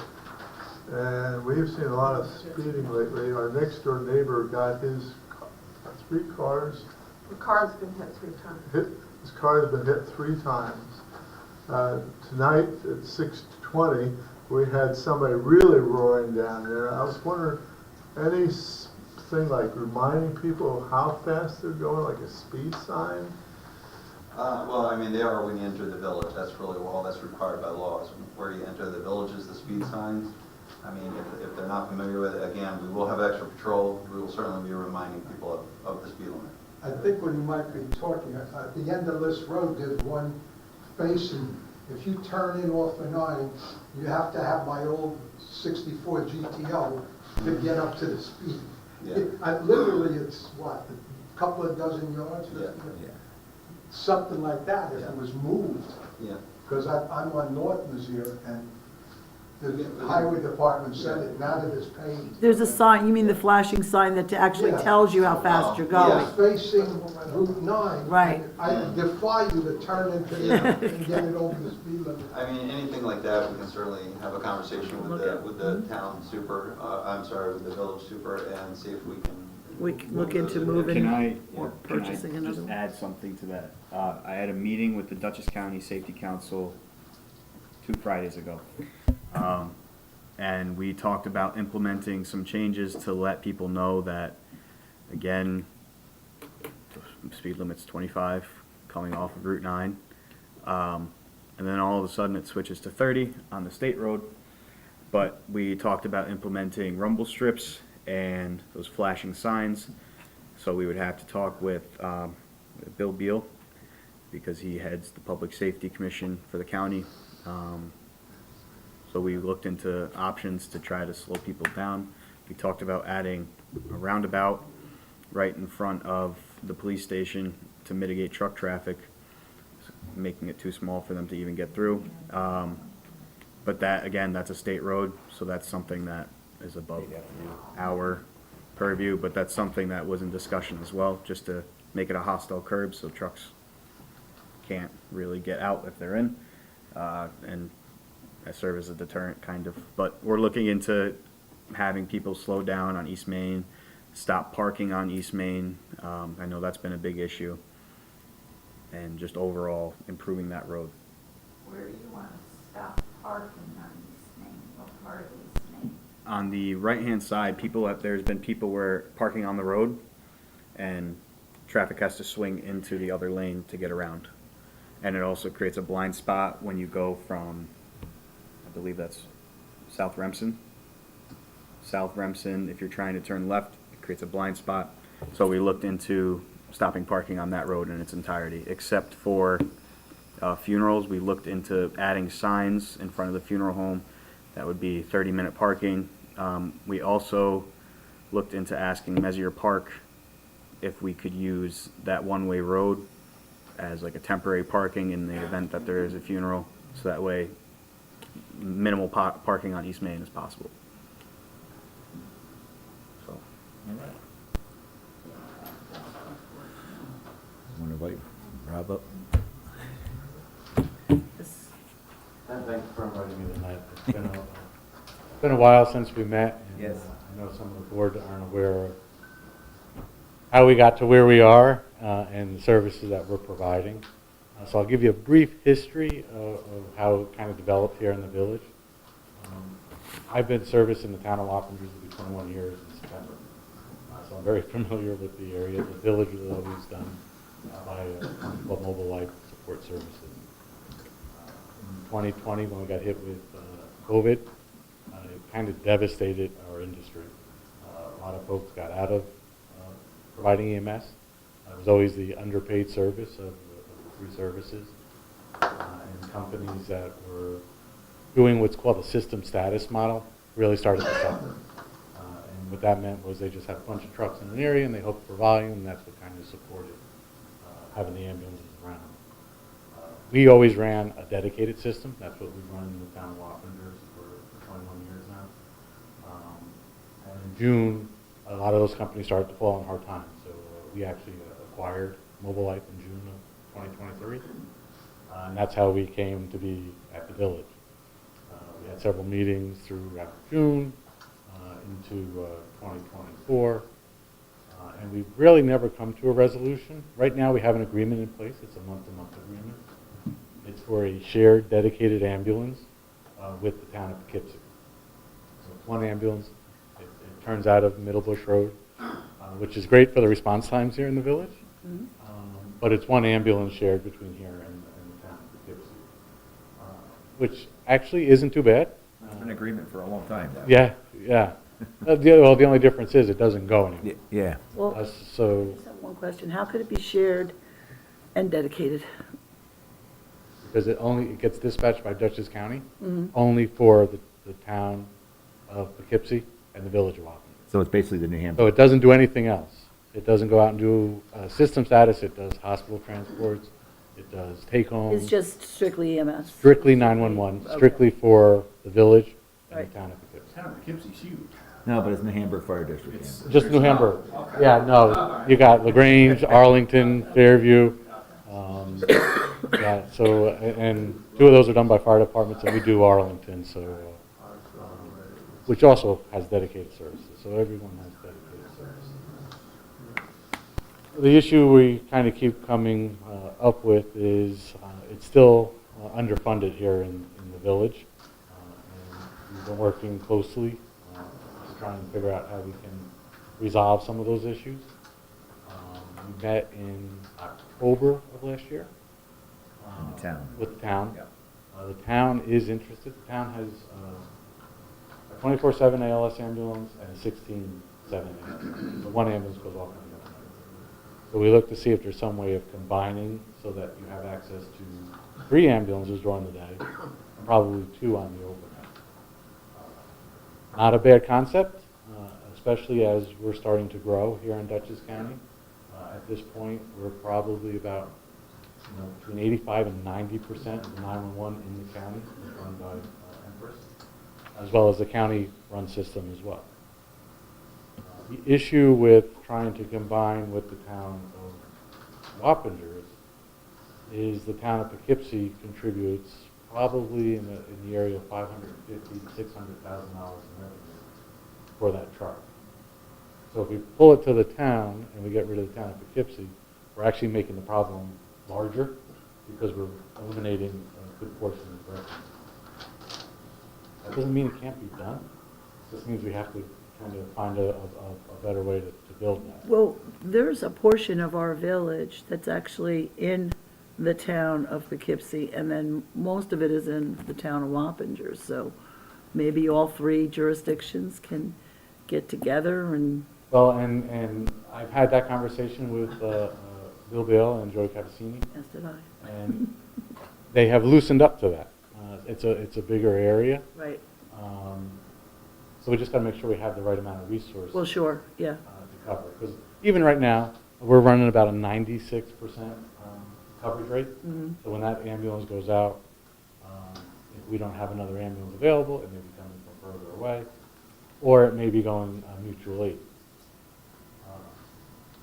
and we've seen a lot of speeding lately. Our next door neighbor got his 3 cars The car's been hit 3 times. hit. His car has been hit 3 times. Tonight at 6:20, we had somebody really roaring down there. I was wondering, anything like reminding people how fast they're going, like a speed sign? Well, I mean, they are when you enter the village. That's really all that's required by law. Is where you enter the village is the speed signs. I mean, if they're not familiar with it, again, we will have extra patrol. We will certainly be reminding people of the speed limit. I think what you might be talking, at the end of this road, there's one facing if you turn in off the 9, you have to have my old 64 GTO to get up to the speed. Yeah. Literally, it's what, a couple of dozen yards? Yeah. Something like that, if it was moved. Yeah. Because I'm on Norton's here, and the highway department said it, now that it's paved. There's a sign, you mean the flashing sign that actually Yeah. tells you how fast you're going? It's facing Route 9. Right. and I defy you to turn into there and get it over the speed limit. I mean, anything like that, we can certainly have a conversation with the town super, I'm sorry, with the village super, and see if we can. We can look into moving Can I, or can I purchasing another just one. add something to that? I had a meeting with the Dutchess County Safety Council 2 Fridays ago. And we talked about implementing some changes to let people know that, again, the speed limit's 25 coming off of Route 9. And then all of a sudden it switches to 30 on the state road. But we talked about implementing rumble strips and those flashing signs. So we would have to talk with Bill Beal, because he heads the Public Safety Commission for the county. So we looked into options to try to slow people down. We talked about adding a roundabout right in front of the police station to mitigate truck traffic, making it too small for them to even get through. But that, again, that's a state road, so that's something that is above our purview, but that's something that was in discussion as well, just to make it a hostile curb so trucks can't really get out if they're in, and serve as a deterrent, kind of. But we're looking into having people slow down on East Main, stop parking on East Main. I know that's been a big issue, and just overall improving that road. Where do you want to stop parking on East Main? What part of East Main? On the right-hand side, there's been people where parking on the road, and traffic has to swing into the other lane to get around. And it also creates a blind spot when you go from, I believe that's South Remsen. South Remsen, if you're trying to turn left, it creates a blind spot. So we looked into stopping parking on that road in its entirety, except for funerals. We looked into adding signs in front of the funeral home. That would be 30-minute parking. We also looked into asking Messier Park if we could use that one-way road as like a temporary parking in the event that there is a funeral, so that way minimal parking on East Main is possible. So. All right. Want to invite Rob up? And thank you for inviting me tonight. It's been a while since we met. And, Yes. I know some of the board aren't aware of how we got to where we are and the services that we're providing. So I'll give you a brief history of how it kind of developed here in the village. I've been servicing the town of Wapengers for 21 years in September. So I'm very familiar with the area. The village was always done by a company called Mobile Life Support Services. In 2020, when we got hit with COVID, it kind of devastated our industry. A lot of folks got out of providing EMS. It was always the underpaid service of the three services. And companies that were doing what's called a system status model really started to suffer. And what that meant was they just had a bunch of trucks in an area and they hoped for volume, and that's what kind of supported having the ambulances around. We always ran a dedicated system. That's what we've run in the town of Wapengers for 21 years now. And in June, a lot of those companies started to fall on hard times. So we actually acquired Mobile Life in June of 2023. And that's how we came to be at the village. We had several meetings throughout June into 2024. And we've really never come to a resolution. Right now we have an agreement in place. It's a month-to-month agreement. It's for a shared dedicated ambulance with the town of Poughkeepsie. So it's one ambulance. It turns out of Middlebush Road, which is great for the response times here in the village. Mm-hmm. But it's one ambulance shared between here and the town of Poughkeepsie, which actually isn't too bad. It's been an agreement for a long time now. Yeah, yeah. The only difference is it doesn't go anywhere. Yeah. Well, So I just have one question. How could it be shared and dedicated? because it gets dispatched by Dutchess County, Mhm. only for the town of Poughkeepsie and the village of Wappingers. So it's basically the New Hampshire. So it doesn't do anything else. It doesn't go out and do system status, it does hospital transports, it does take-homes. It's just strictly EMS. Strictly 911, Okay. strictly for the village and Right. the town of Poughkeepsie. Town of Poughkeepsie's huge. No, but it's New Hamburg Fire District. It's- Just New Hamburg. Okay. Yeah, no, you got LaGrange, Arlington, Fairview. Yeah, so, and two of those are done by fire departments, and we do Arlington, so, which also has dedicated services, so everyone has dedicated services. The issue we kind of keep coming up with is it's still underfunded here in the village. And we've been working closely to try and figure out how we can resolve some of those issues. We met in October of last year. In the town. With the town. Yeah. The town is interested. The town has a 24/7 ALS ambulance and a 16/7 ambulance. So one ambulance goes off on the other night. So we look to see if there's some way of combining so that you have access to 3 ambulances during the day, and probably 2 on the overnight. Not a bad concept, especially as we're starting to grow here in Dutchess County. At this point, we're probably about between 85 and 90% of the 911 in the county is run by Empress, as well as the county-run system as well. The issue with trying to combine with the town of Wappingers is the town of Poughkeepsie contributes probably in the area of $550,000 to $600,000 in revenue for that truck. So if we pull it to the town and we get rid of the town of Poughkeepsie, we're actually making the problem larger because we're eliminating a good portion of the revenue. That doesn't mean it can't be done. It just means we have to kind of find a better way to build that. Well, there's a portion of our village that's actually in the town of Poughkeepsie, and then most of it is in the town of Wappingers. So maybe all 3 jurisdictions can get together and... Well, and I've had that conversation with Bill Bale and Joey Cappuccini. As did I. And they have loosened up to that. It's a bigger area. Right. So we just got to make sure we have the right amount of resources. Well, sure, yeah. To cover. Because even right now, we're running about a 96% coverage rate. Mhm. So when that ambulance goes out, if we don't have another ambulance available, it may be coming from further away, or it may be going mutual aid.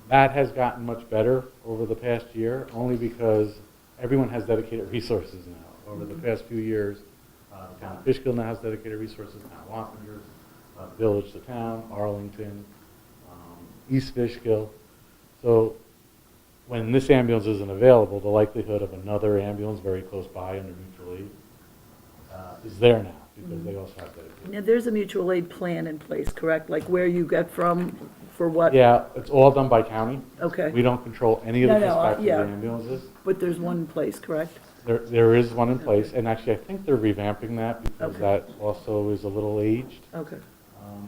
That has gotten much better over the past year, only because everyone has dedicated resources now. Over the past few years, the town of Fishkill now has dedicated resources, town of Wappingers, village to town, Arlington, East Fishkill. So when this ambulance isn't available, the likelihood of another ambulance very close by under mutual aid is there now, because they also have dedicated. Now, there's a mutual aid plan in place, correct? Like where you get from, for what? Yeah, it's all done by county. Okay. We don't control any of the No, no, dispatches of yeah. the ambulances. But there's one in place, correct? There is one in place, and actually I think they're revamping that because Okay. that also is a little aged. Okay.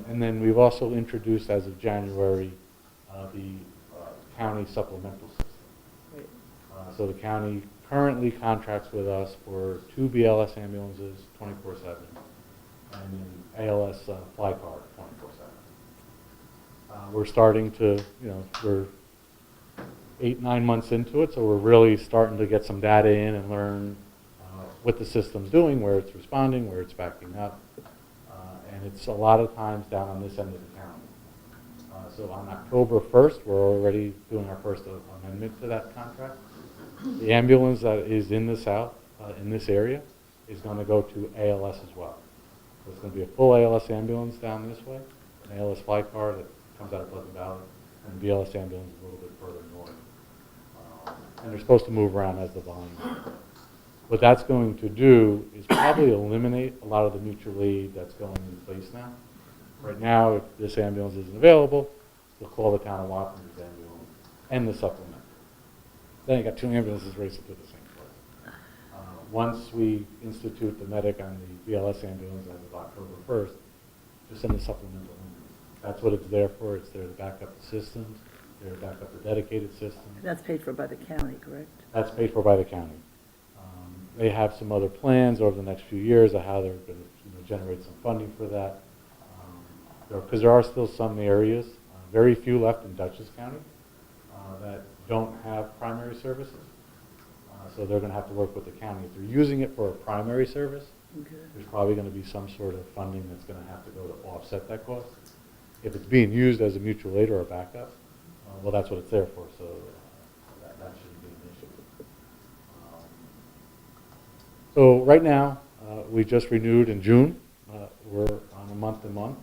And then we've also introduced, as of January, the county supplemental system. Right. So the county currently contracts with us for 2 BLS ambulances 24/7 and an ALS fly car 24/7. We're starting to, we're 8-9 months into it, so we're really starting to get some data in and learn what the system's doing, where it's responding, where it's backing up. And it's a lot of times down on this end of the county. So on October 1st, we're already doing our first amendment to that contract. The ambulance that is in the south, in this area, is going to go to ALS as well. So it's going to be a full ALS ambulance down this way, an ALS fly car that comes out of Pleasant Valley, and a BLS ambulance a little bit further north. And they're supposed to move around as the volume. What that's going to do is probably eliminate a lot of the mutual aid that's going in place now. Right now, if this ambulance isn't available, we'll call the town of Wappingers ambulance and the supplement. Then you got 2 ambulances racing to the same place. Once we institute the medic on the BLS ambulance as of October 1st, just send a supplemental in. That's what it's there for. It's there to back up the systems, there to back up the dedicated system. That's paid for by the county, correct? That's paid for by the county. They have some other plans over the next few years of how they're going to generate some funding for that. Because there are still some areas, very few left in Dutchess County, that don't have primary services. So they're going to have to work with the county. If they're using it for a primary service, there's probably going to be some sort of funding that's going to have to go to offset that cost. If it's being used as a mutual aid or a backup, well, that's what it's there for, so that shouldn't be an issue. So right now, we just renewed in June. We're on a month-to-month.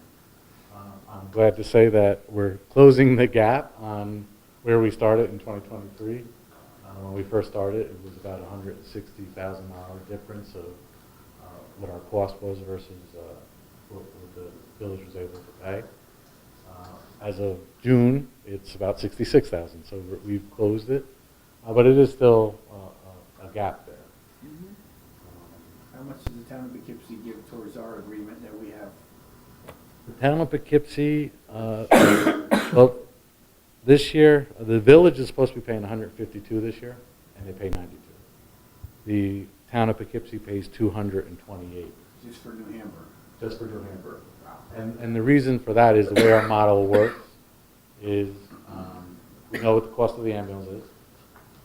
I'm glad to say that we're closing the gap on where we started in 2023. When we first started, it was about $160,000 difference of what our cost was versus what the village was able to pay. As of June, it's about $66,000, so we've closed it, but it is still a gap there. How much does the town of Poughkeepsie give towards our agreement that we have? The town of Poughkeepsie, well, this year, the village is supposed to be paying $152 this year, and they pay $92. The town of Poughkeepsie pays $228. Just for New Hamburg? Just for New Hamburg. And the reason for that is the way our model works is we know what the cost of the ambulance is,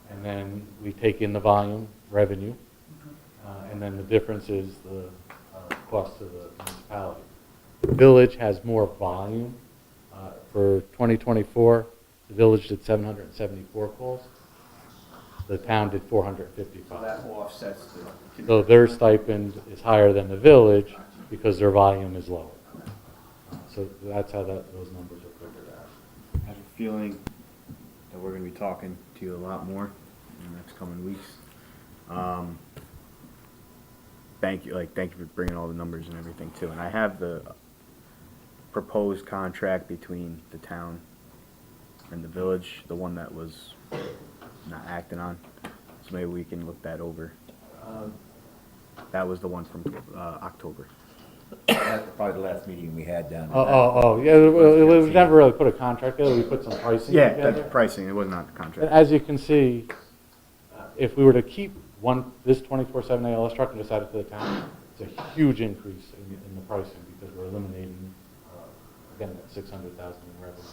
and then we take in the volume revenue, and then the difference is the cost to the municipality. The village has more volume. For 2024, the village did 774 calls. The town did 455. So that offsets the... So their stipend is higher than the village because their volume is lower. So that's how those numbers are figured out. I have a feeling that we're going to be talking to you a lot more in the next coming weeks. Thank you for bringing all the numbers and everything too. And I have the proposed contract between the town and the village, the one that was not acted on. So maybe we can look that over. That was the one from October. That's probably the last meeting we had down there. Yeah, we never really put a contract together, we put some pricing together. Yeah, pricing, it was not the contract. And as you can see, if we were to keep this 24/7 ALS truck and just add it to the town, it's a huge increase in the pricing because we're eliminating, again, that $600,000 in revenue.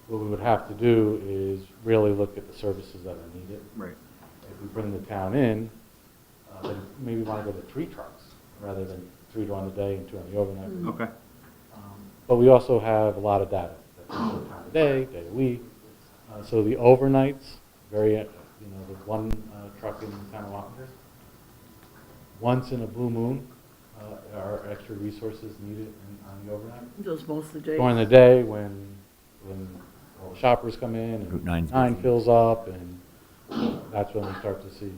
What we would have to do is really look at the services that are needed. Right. If we bring the town in, then maybe want to go to 3 trucks rather than 3 during the day and 2 on the overnight. Okay. But we also have a lot of data. Time of day of week. So the overnights, the one truck in the town of Wappinger. Once in a blue moon, are extra resources needed on the overnight. Those most of the days. During the day when all the shoppers come in and Route 9's 9 busy. fills up, and that's when we start to see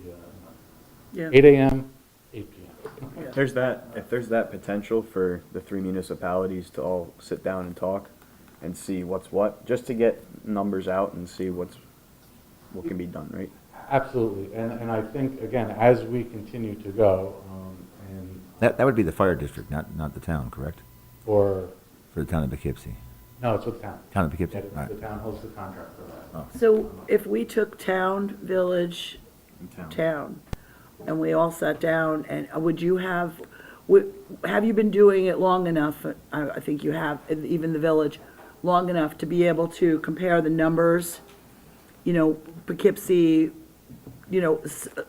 Yeah. 8 a.m., 8 p.m. If there's that potential for the 3 municipalities to all sit down and talk and see what's what, just to get numbers out and see what can be done, right? Absolutely, and I think, again, as we continue to go, and That would be the fire district, not the town, correct? for, For the town of Poughkeepsie. no, it's with the town. Town of Poughkeepsie, Yeah, right. the town holds the contract for that. Oh. So if we took town, village, town, and we all sat down, and have you been doing it long enough, I think you have, even the village, long enough to be able to compare the numbers? Poughkeepsie,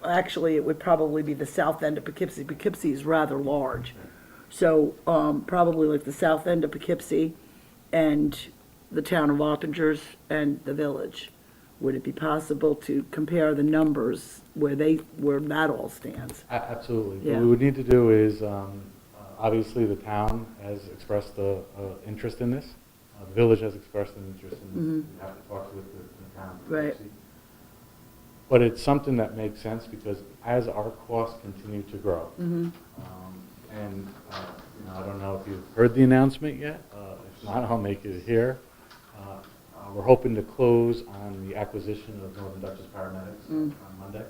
actually, it would probably be the south end of Poughkeepsie. Poughkeepsie is rather large. So, probably like the south end of Poughkeepsie and the town of Wappingers and the village. Would it be possible to compare the numbers where that all stands? Absolutely. Yeah. What we would need to do is, obviously, the town has expressed the interest in this. The village has expressed an interest in this. We have to talk with the town. Right. But it's something that makes sense because as our costs continue to grow, and I don't know if you've heard the announcement yet. If not, I'll make it here. We're hoping to close on the acquisition of Northern Dutchess Paramedics on Monday,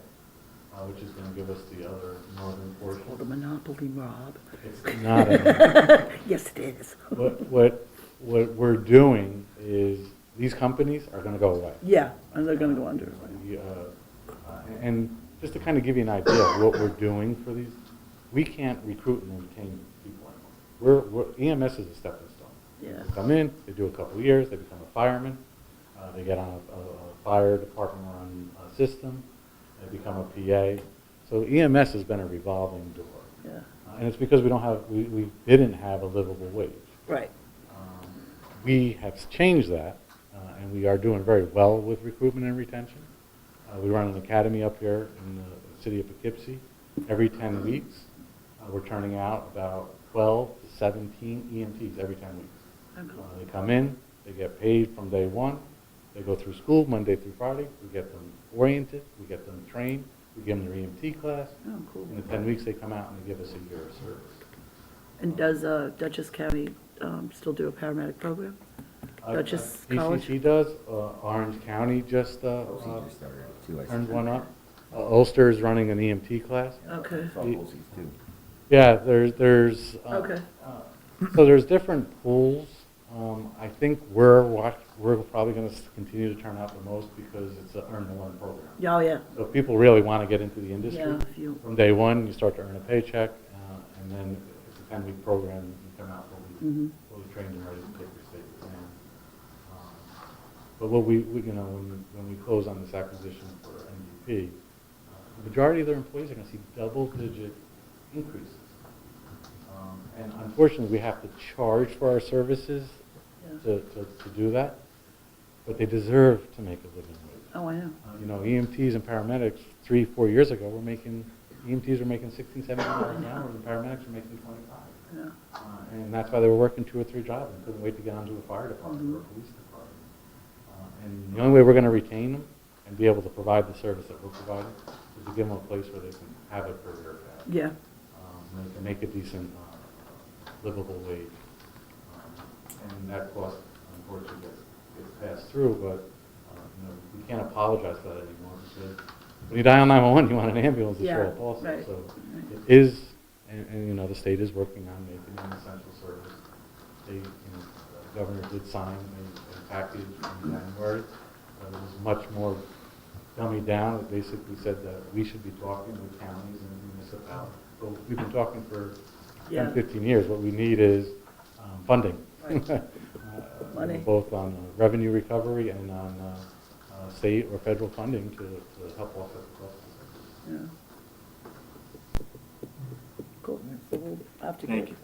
which is going to give us the other northern portion. Called a monopoly, Rob. It's not a Yes, it is. What we're doing is these companies are going to go away. Yeah, and they're gonna go under. And just to kind of give you an idea of what we're doing for these, we can't recruit and retain people anymore. EMS is a stepping stone. Yeah. They come in, they do a couple of years, they become a fireman, they get on a fire department run system, they become a PA. So EMS has been a revolving door. Yeah. And it's because we didn't have a livable wage. Right. We have changed that, and we are doing very well with recruitment and retention. We run an academy up here in the city of Poughkeepsie. Every 10 weeks, we're turning out about 12 to 17 EMTs every 10 weeks. They come in, they get paid from day one, they go through school Monday through Friday, we get them oriented, we get them trained, we give them their EMT class. Oh, cool. In the 10 weeks, they come out and they give us a year of service. And does Dutchess County still do a paramedic program? Dutchess College? PCC does. Orange County just OC just started it too, I turned see. one up. Ulster is running an EMT class. Okay. It's all OCs too. Yeah, there's Okay. so there's different pools. I think we're probably going to continue to turn out the most because it's an earn and learn program. Oh, yeah. So if people really want to get into the industry, Yeah, if you- from day one you start to earn a paycheck, and then it's a 10-week program. You come out fully trained and ready to take your state exam. But what we you know when we close on this acquisition for MVP, the majority of their employees are going to see double-digit increases. And unfortunately, we have to charge for our services to do that, but they deserve to make a living wage. Oh, I know. You know, EMTs and paramedics 3-4 years ago EMTs were making $16, $17 an hour, and paramedics were making $25. Yeah. And that's why they were working 2 or 3 jobs and couldn't wait to get onto a fire department or a police department. And the only way we're going to retain them and be able to provide the service that we're providing is to give them a place where they can have a career path. Yeah. And they can make a decent, livable wage. And that cost, unfortunately, gets passed through, but you know, we can't apologize for that anymore because when you dial 911, you want an ambulance to show up also. Right. So it is, and you know, the state is working on making it an essential service. They, you know, the governor did sign a package in January that was much more dummied down. It basically said that we should be talking with counties and municipalities. So we've been talking for 10, 15 years. What we need is funding. Right. Money. Both on revenue recovery and on state or federal funding to help offset the costs. Yeah. Cool. So we'll have to Thank you.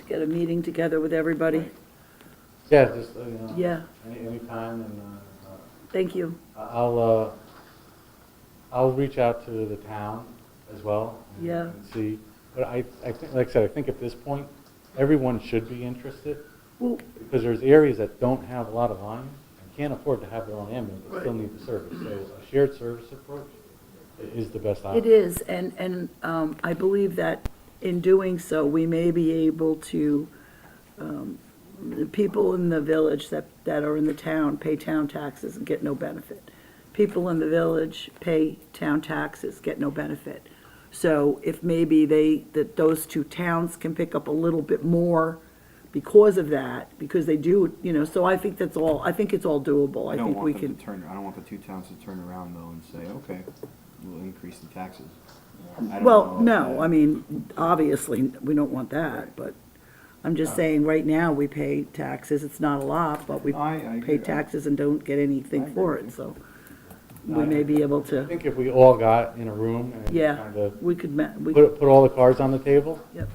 get a meeting together with everybody. Yeah, just you know, Yeah. anytime, and Thank you. I'll reach out to the town as well. And, Yeah. and see, but I think, like I said, I think at this point, everyone should be interested. Well, Because there's areas that don't have a lot of volume and can't afford to have their own ambulance, but still Right. need the service. So a shared service approach is the best option. it is, and I believe that in doing so, we may be able to, the people in the village that are in the town pay town taxes and get no benefit. People in the village pay town taxes, get no benefit. So if maybe that those two towns can pick up a little bit more because of that, because they do, you know, so I think it's all doable. I think we can. I don't want the two towns to turn around though and say, okay, we'll increase the taxes. Well, no, I mean, obviously, we don't want that, but I'm just saying, right now, we pay taxes, it's not a lot, but we I pay agree. taxes and don't get anything I for agree. it, so we may be able I to, think if we all got in a room and yeah, kind of we could, put all the cards on the table, yep,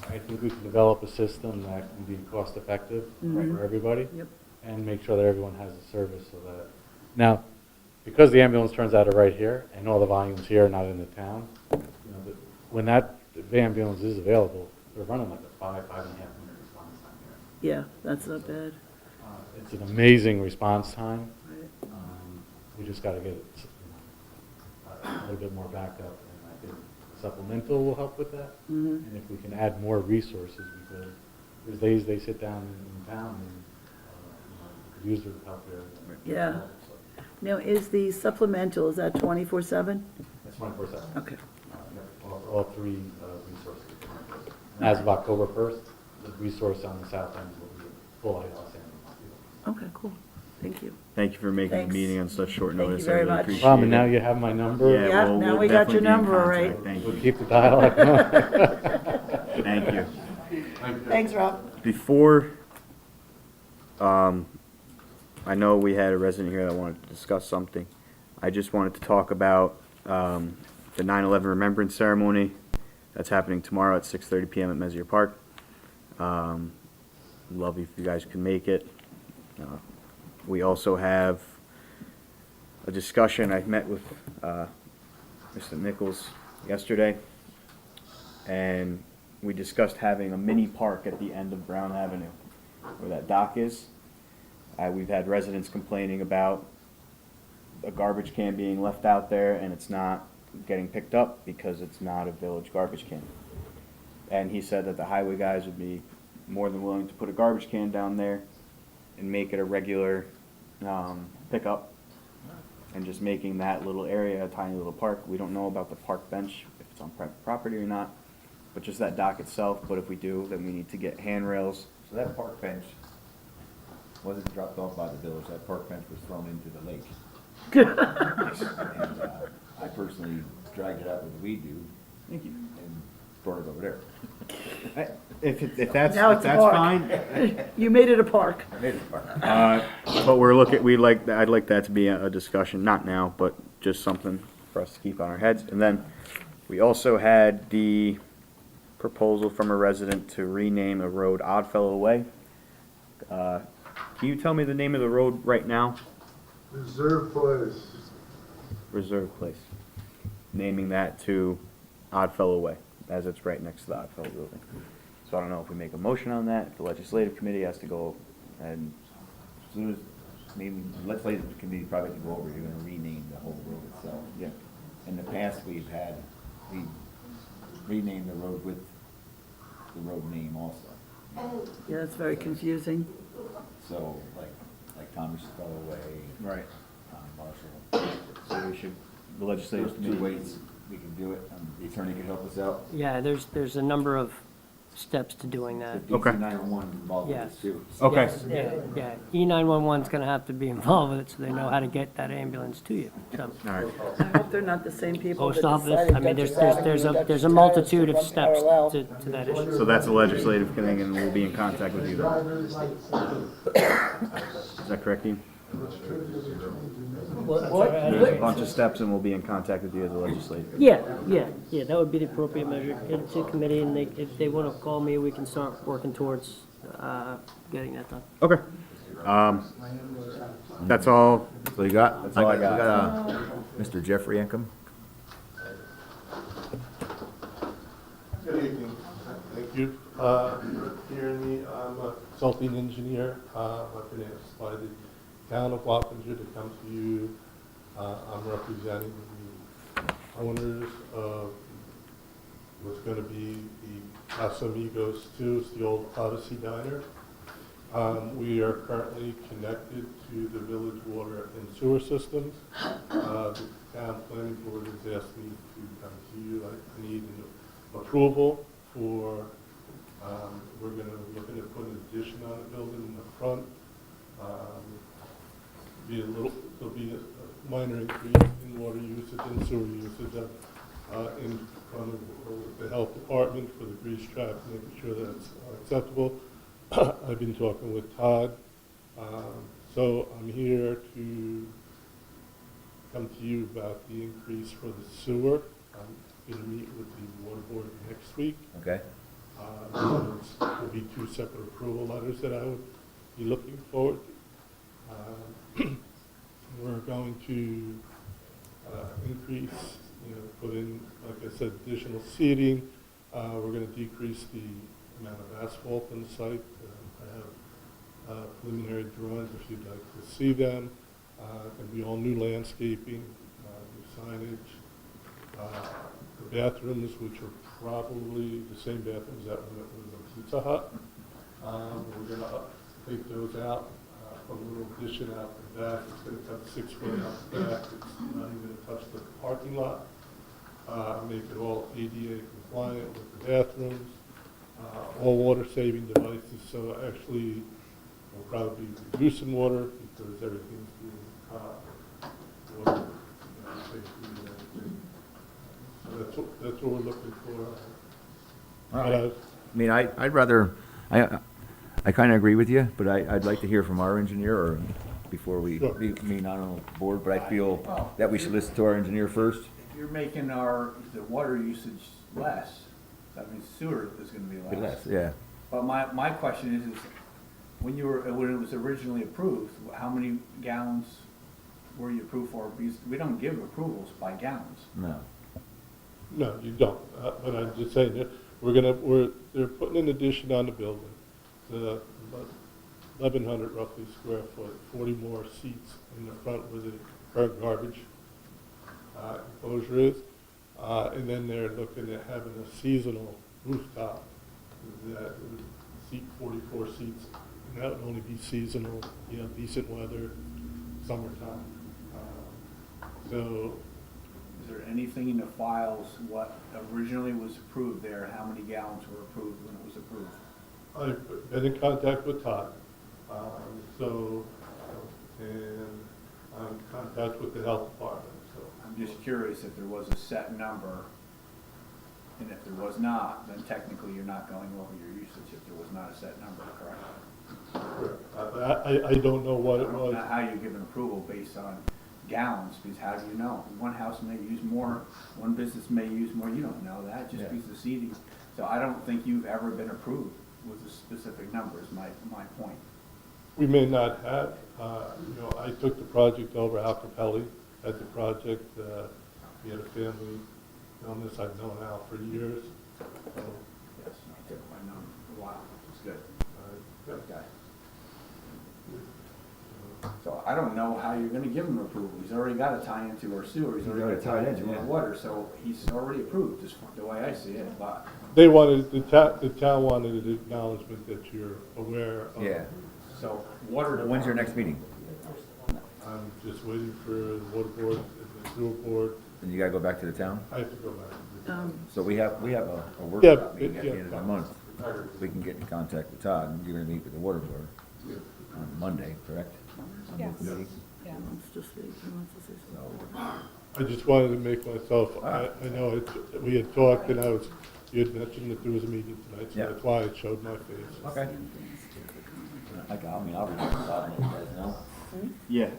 I think we can develop a system that can be cost effective Mhm. for everybody. Yep. And make sure that everyone has a service so that, now, because the ambulance turns out of right here and all the volume's here, not in the town, you know, when that ambulance is available, they're running like a 5.5 minute response time here. yeah, that's not bad. It's an amazing response time. Right. We just got to get it, you know, a little bit more backup, and I think supplemental will help with that. Mhm. And if we can add more resources, because there's days they sit down in town and you know, use their help there. Yeah. Now, is the supplemental, is that 24/7? That's 24/7. Okay. All three resources. And as of October 1st, the resource on the south end will be full Los Angeles. Okay, cool. Thank you. Thank you for making the Thanks. meeting on such short Thank you notice. very I really much. appreciate Tom, and it. now you have my number. Yeah, Yeah, we'll- now we'll we got your definitely be in number, all right. contact. Thank We'll you. keep the dialogue going. Thank you. Thanks, Rob. Before, I know we had a resident here that wanted to discuss something. I just wanted to talk about the 9/11 Remembrance Ceremony that's happening tomorrow at 6:30 PM at Messier Park. Love if you guys can make it. We also have a discussion. I met with Mr. Nichols yesterday, and we discussed having a mini park at the end of Brown Avenue, where that dock is. We've had residents complaining about a garbage can being left out there and it's not getting picked up because it's not a village garbage can. And he said that the highway guys would be more than willing to put a garbage can down there and make it a regular pickup, and just making that little area a tiny little park. We don't know about the park bench, if it's on private property or not, but just that dock itself. But if we do, then we need to get handrails. So that park bench wasn't dropped off by the village, that park bench was thrown into the lake. And I personally dragged it out with a weed dude. Thank you. And brought it over there. If that's Now it's a park. fine. You made it a park. I made it a park. But I'd like that to be a discussion, not now, but just something for us to keep on our heads. And then we also had the proposal from a resident to rename a road Oddfellow Way. Can you tell me the name of the road right now? Reserve Place. Reserve Place. Naming that to Oddfellow Way, as it's right next to the Oddfellow building. So I don't know if we make a motion on that, if the legislative committee has to go and, As soon as, maybe, the legislative committee probably can go over, you're gonna rename the whole road itself. yeah. In the past, we renamed the road with the road name also. Yeah, it's very confusing. So, like Thomas Fellow Way. Right. Marshall. So we should, the legislative There's two committee. ways we can do it. The attorney can help us out. Yeah, there's a number of steps to doing that. Okay. DC 911 involved with Yes. this too. Okay. Yes, yeah. E911's gonna have to be involved with it, so they know how to get that ambulance to you. So, All right. I hope they're not the same people post that office, decided I mean, Dutchess there's Avenue and a Dutchess multitude of Terrace should run steps parallel. to that issue. So that's a legislative thing, and we'll be in contact with you then. Is that correct, Dean? There's a bunch of steps, and we'll be in contact with you as a legislator. Yeah, that would be the appropriate measure. Get it to committee, and if they wanna call me, we can start working towards, getting that done. Okay. That's all. So you got? That's all I got. Mr. Jeffrey Income? Good evening. Thank you. Hearing me, I'm a consulting engineer. I've been asked by the town of Wappinger to come to you. I'm representing the owners of what's going to be the Casamigos 2, it's the old Odyssey Diner. We are currently connected to the village water and sewer systems. The town planning board has asked me to come to you. I need an approval for, we're going to look at putting an addition on the building in the front. There'll be a minor increase in water usage and sewer usage in front of the health department for the grease trap, making sure that's acceptable. I've been talking with Todd, so I'm here to come to you about the increase for the sewer. I'm going to meet with the water board next week. Okay. There'll be two separate approval letters that I would be looking forward to. We're going to increase, put in, like I said, additional seating. We're going to decrease the amount of asphalt on the site. I have preliminary drawings if you'd like to see them. Going to be all new landscaping, new signage. The bathrooms, which are probably the same bathrooms that were in the Pizza Hut. We're going to take those out, put a little addition out the back. It's going to cut 6 foot out the back. It's not even going to touch the parking lot. Make it all ADA compliant with the bathrooms. All water saving devices, so actually We'll probably be reducing water because everything's being, water, basically, so that's what we're looking for. All right. I mean, I'd rather, I kind of agree with you, but I'd like to hear from our engineer or before we, Sure. me not on the board, but I feel that we should listen to our engineer first. If you're making the water usage less, that means sewer is gonna be less. Yeah. But my question is when it was originally approved, how many gallons were you approved for? Because we don't give approvals by gallons. No. No, you don't, but I'm just saying, that they're putting an addition on the building, about 1,100 roughly square foot, 40 more seats in the front where the current garbage enclosure is. And then they're looking at having a seasonal rooftop that would seat 44 seats. And that would only be seasonal, decent weather, summertime. So Is there anything in the files, what originally was approved there, how many gallons were approved when it was approved? I've been in contact with Todd, and I'm in contact with the health department, so. I'm just curious if there was a set number, and if there was not, then technically you're not going over your usage if there was not a set number, correct? I don't know what it I don't was. know how you give an approval based on gallons, because how do you know? One house may use more, one business may use more, you don't know that, just because of seating. So I don't think you've ever been approved with a specific number is my point. We may not have, I took the project over, Al Capelli had the project, we had a family illness, I've known Al for years. So, Yes, I know, a while, it's good. Good guy. So I don't know how you're gonna give him approval. He's already got a tie into our sewer, he's already got a tie into our water, so he's already approved, is the way I see it, but. They wanted, the town wanted an acknowledgement that you're aware of. Yeah. So water. When's your next meeting? I'm just waiting for the water board and the sewer board. And you gotta go back to the town? I have to go back. So we have a workshop meeting at the yeah. end of the month. We can get in contact with Todd, and you're gonna meet with the water board on Monday, correct? Yes. Meeting? He wants to say something. I just wanted to make myself, I know we had talked and you had mentioned that there was a meeting tonight, so Yeah. that's why I showed my face. Okay. I'll be Todd, you guys know. Yeah,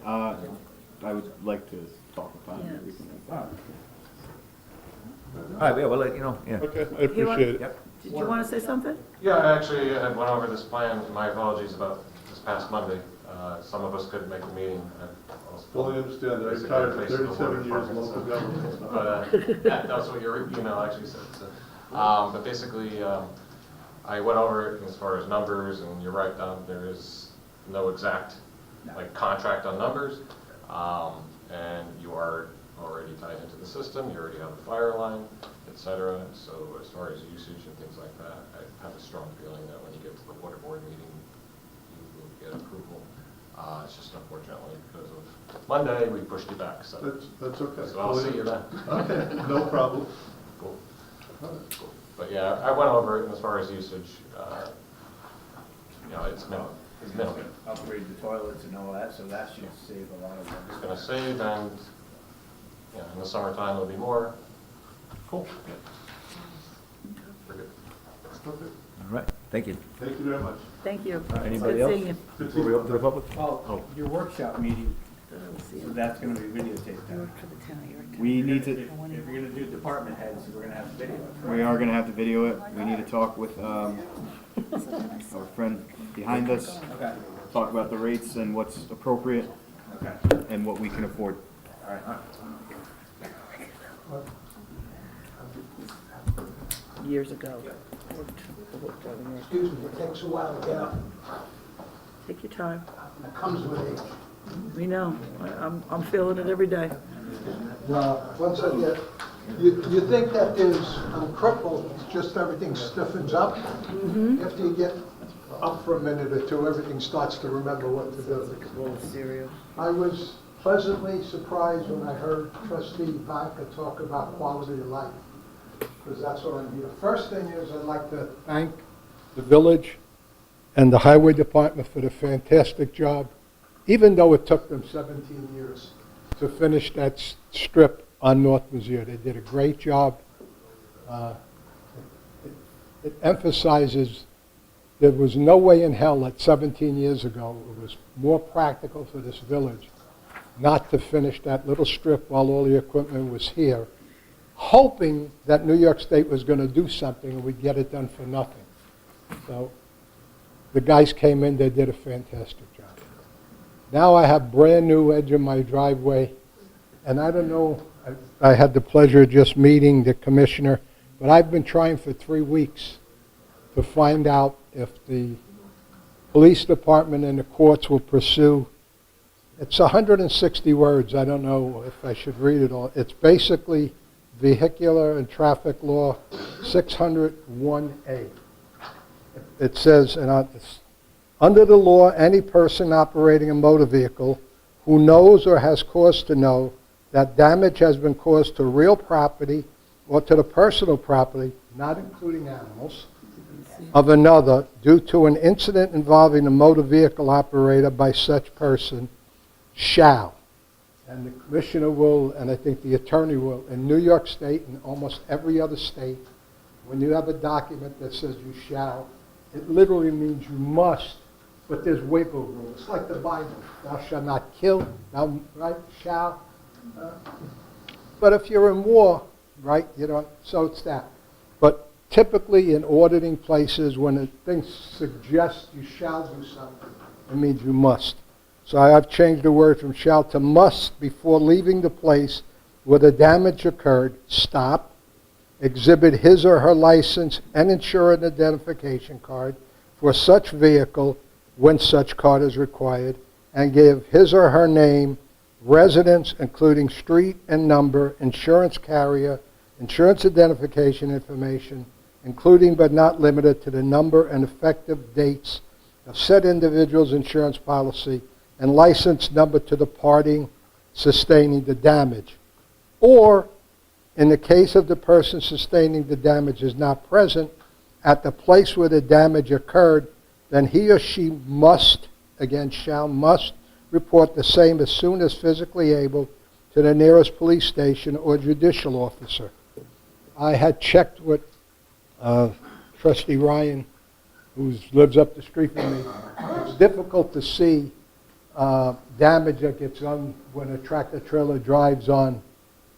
I would like to talk with Todd and Yes. everything. All right, yeah, we'll let you know, yeah. Okay, I appreciate it. Yep. Did you want to say something? Yeah, I actually had went over this plan, my apologies about this past Monday. Some of us couldn't make the meeting. I was Fully understand that. I basically retired the face of the 37 years department, local so- government. But, yeah, that's what your email actually said. So. But basically, I went over it as far as numbers, and you're right, Don, there is no exact contract on numbers. And you are already tied into the system, you already have the fire line, et cetera. So as far as usage and things like that, I have a strong feeling that when you get to the water board meeting, you will get approval. It's just unfortunately because of Monday, we pushed it back, so. That's okay. So I'll see you then. Okay, no problem. Cool. Cool. But yeah, I went over it, and as far as usage, it's minimal. It's minimal. Upgrade the toilets and all that, so that should save a lot of money. It's gonna save, and, in the summertime it'll be more. Cool. We're good. Okay. All right, thank you. Thank you very much. Thank you. Anybody Good else? seeing you. Before we open to the public? Oh, your workshop meeting, so that's gonna be videotaped now. We need to, If you're gonna do department heads, we're gonna have to video it. we are gonna have to video it. We need to talk with, our friend behind us, Okay, talk about the rates and what's appropriate okay, and what we can afford. all right. Years ago. Excuse me, it takes a while to get up. Take your time. It comes with age. We know. I'm feeling it every day. Once I get, you think that I'm crippled, it's just everything stiffens up. After you get up for a minute or two, everything starts to remember what to do. I was pleasantly surprised when I heard Trustee Baca talk about quality of life, because that's what I'm here. First thing is I'd like to thank the village and the Highway Department for the fantastic job, even though it took them 17 years to finish that strip on North Mizzier. They did a great job. It emphasizes there was no way in hell that 17 years ago it was more practical for this village not to finish that little strip while all the equipment was here, hoping that New York State was going to do something and we'd get it done for nothing. So the guys came in, they did a fantastic job. Now I have brand new edge of my driveway, and I don't know, I had the pleasure of just meeting the commissioner, but I've been trying for 3 weeks to find out if the police department and the courts will pursue. It's 160 words. I don't know if I should read it all. It's basically Vehicular and Traffic Law 601A. It says, under the law, any person operating a motor vehicle who knows or has cause to know that damage has been caused to real property or to the personal property, not including animals, of another due to an incident involving a motor vehicle operator by such person shall, and the commissioner will, and I think the attorney will, in New York State and almost every other state, when you have a document that says you shall, it literally means you must, but there's wiggle room. It's like the Bible. Thou shalt not kill, thou, right, shall. But if you're in war, right, you don't, so it's that. But typically in auditing places, when a thing suggests you shall do something, it means you must. So I've changed the word from shall to must before leaving the place where the damage occurred. Stop, exhibit his or her license and insurance identification card for such vehicle when such card is required, and give his or her name, residence, including street and number, insurance carrier, insurance identification information, including but not limited to the number and effective dates of said individual's insurance policy, and license number to the party sustaining the damage. Or, in the case of the person sustaining the damage is not present at the place where the damage occurred, then he or she must, again shall, must report the same as soon as physically able to the nearest police station or judicial officer. I had checked with Trustee Ryan, who lives up the street from me. It's difficult to see damage that gets done when a tractor trailer drives on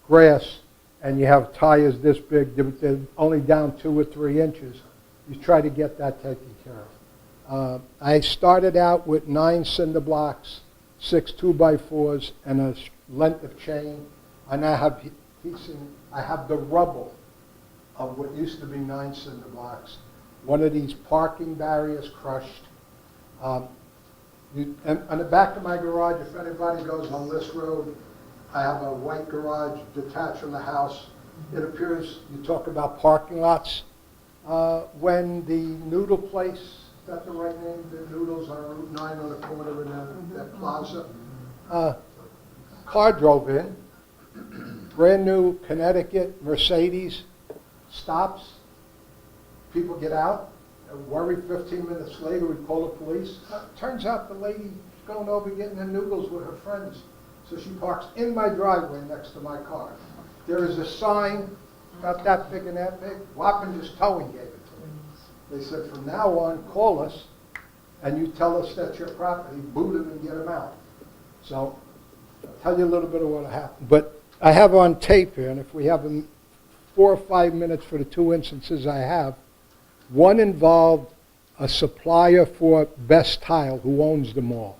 grass and you have tires this big, they're only down 2 or 3 inches. You try to get that taken care of. I started out with 9 cinder blocks, 6 2x4s, and a length of chain. And I have the rubble of what used to be 9 cinder blocks. One of these parking barriers crushed. On the back of my garage, if anybody goes on this road, I have a white garage detached from the house. It appears, you talk about parking lots. When the noodle place, is that the right name? The noodles on Route 9 on the corner in that plaza. Car drove in, brand new Connecticut Mercedes, stops, people get out, worried 15 minutes later, we call the police. Turns out the lady's going over getting her noodles with her friends. So she parks in my driveway next to my car. There is a sign about that big and that big. Wappingers Towing gave it to me. They said, from now on, call us, and you tell us that's your property, boot them and get them out. So I'll tell you a little bit of what happened. But I have on tape here, and if we have 4 or 5 minutes for the 2 instances I have, one involved a supplier for Best Tile who owns the mall.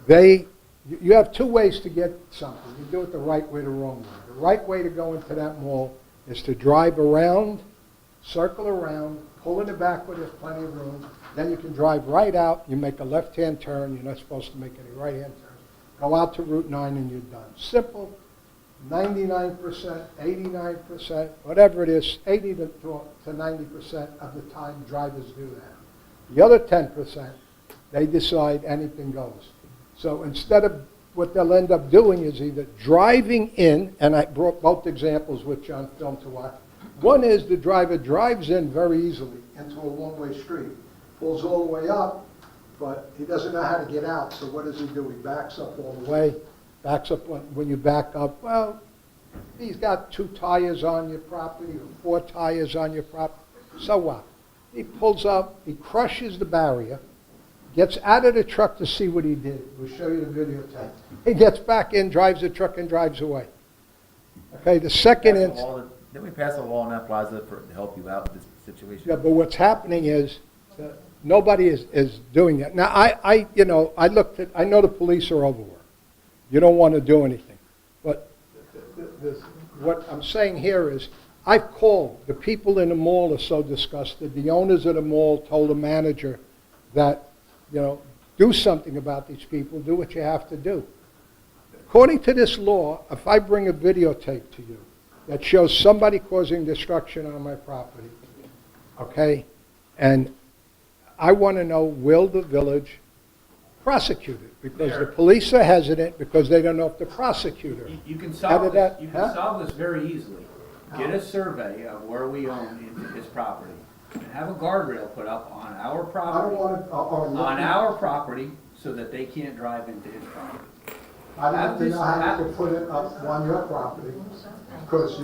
You have 2 ways to get something. You do it the right way or the wrong way. The right way to go into that mall is to drive around, circle around, pull in the back where there's plenty of room. Then you can drive right out. You make a left-hand turn. You're not supposed to make any right-hand turns. Go out to Route 9 and you're done. Simple. 99%, 89%, whatever it is, 80 to 90% of the time drivers do that. The other 10%, they decide anything goes. So instead of, what they'll end up doing is either driving in, and I brought both examples which on film to watch. One is the driver drives in very easily into a one-way street. pulls all the way up, but he doesn't know how to get out, so what does he do? He backs up all the way, backs up when you back up. Well, he's got 2 tires on your property or 4 tires on your property, so what? He pulls up, he crushes the barrier, gets out of the truck to see what he did. We'll show you the videotape. He gets back in, drives the truck, and drives away. Okay, the second incident. Didn't we pass a law in that plaza to help you out with this situation? Yeah, but what's happening is that nobody is doing that. Now, I know the police are overworked. You don't want to do anything. But what I'm saying here is, I've called. The people in the mall are so disgusted. The owners of the mall told the manager that, do something about these people. Do what you have to do. According to this law, if I bring a videotape to you that shows somebody causing destruction on my property, okay, and I want to know, will the village prosecute it? Because the police are hesitant because they don't know if the prosecutor. You can How did solve that- this, you huh? can solve this very easily. Get a survey of where we own into his property, and have a guardrail put up on our I don't property, want to, on our property, so that they can't drive into his property. I'd like to know how you could put it up on your property, because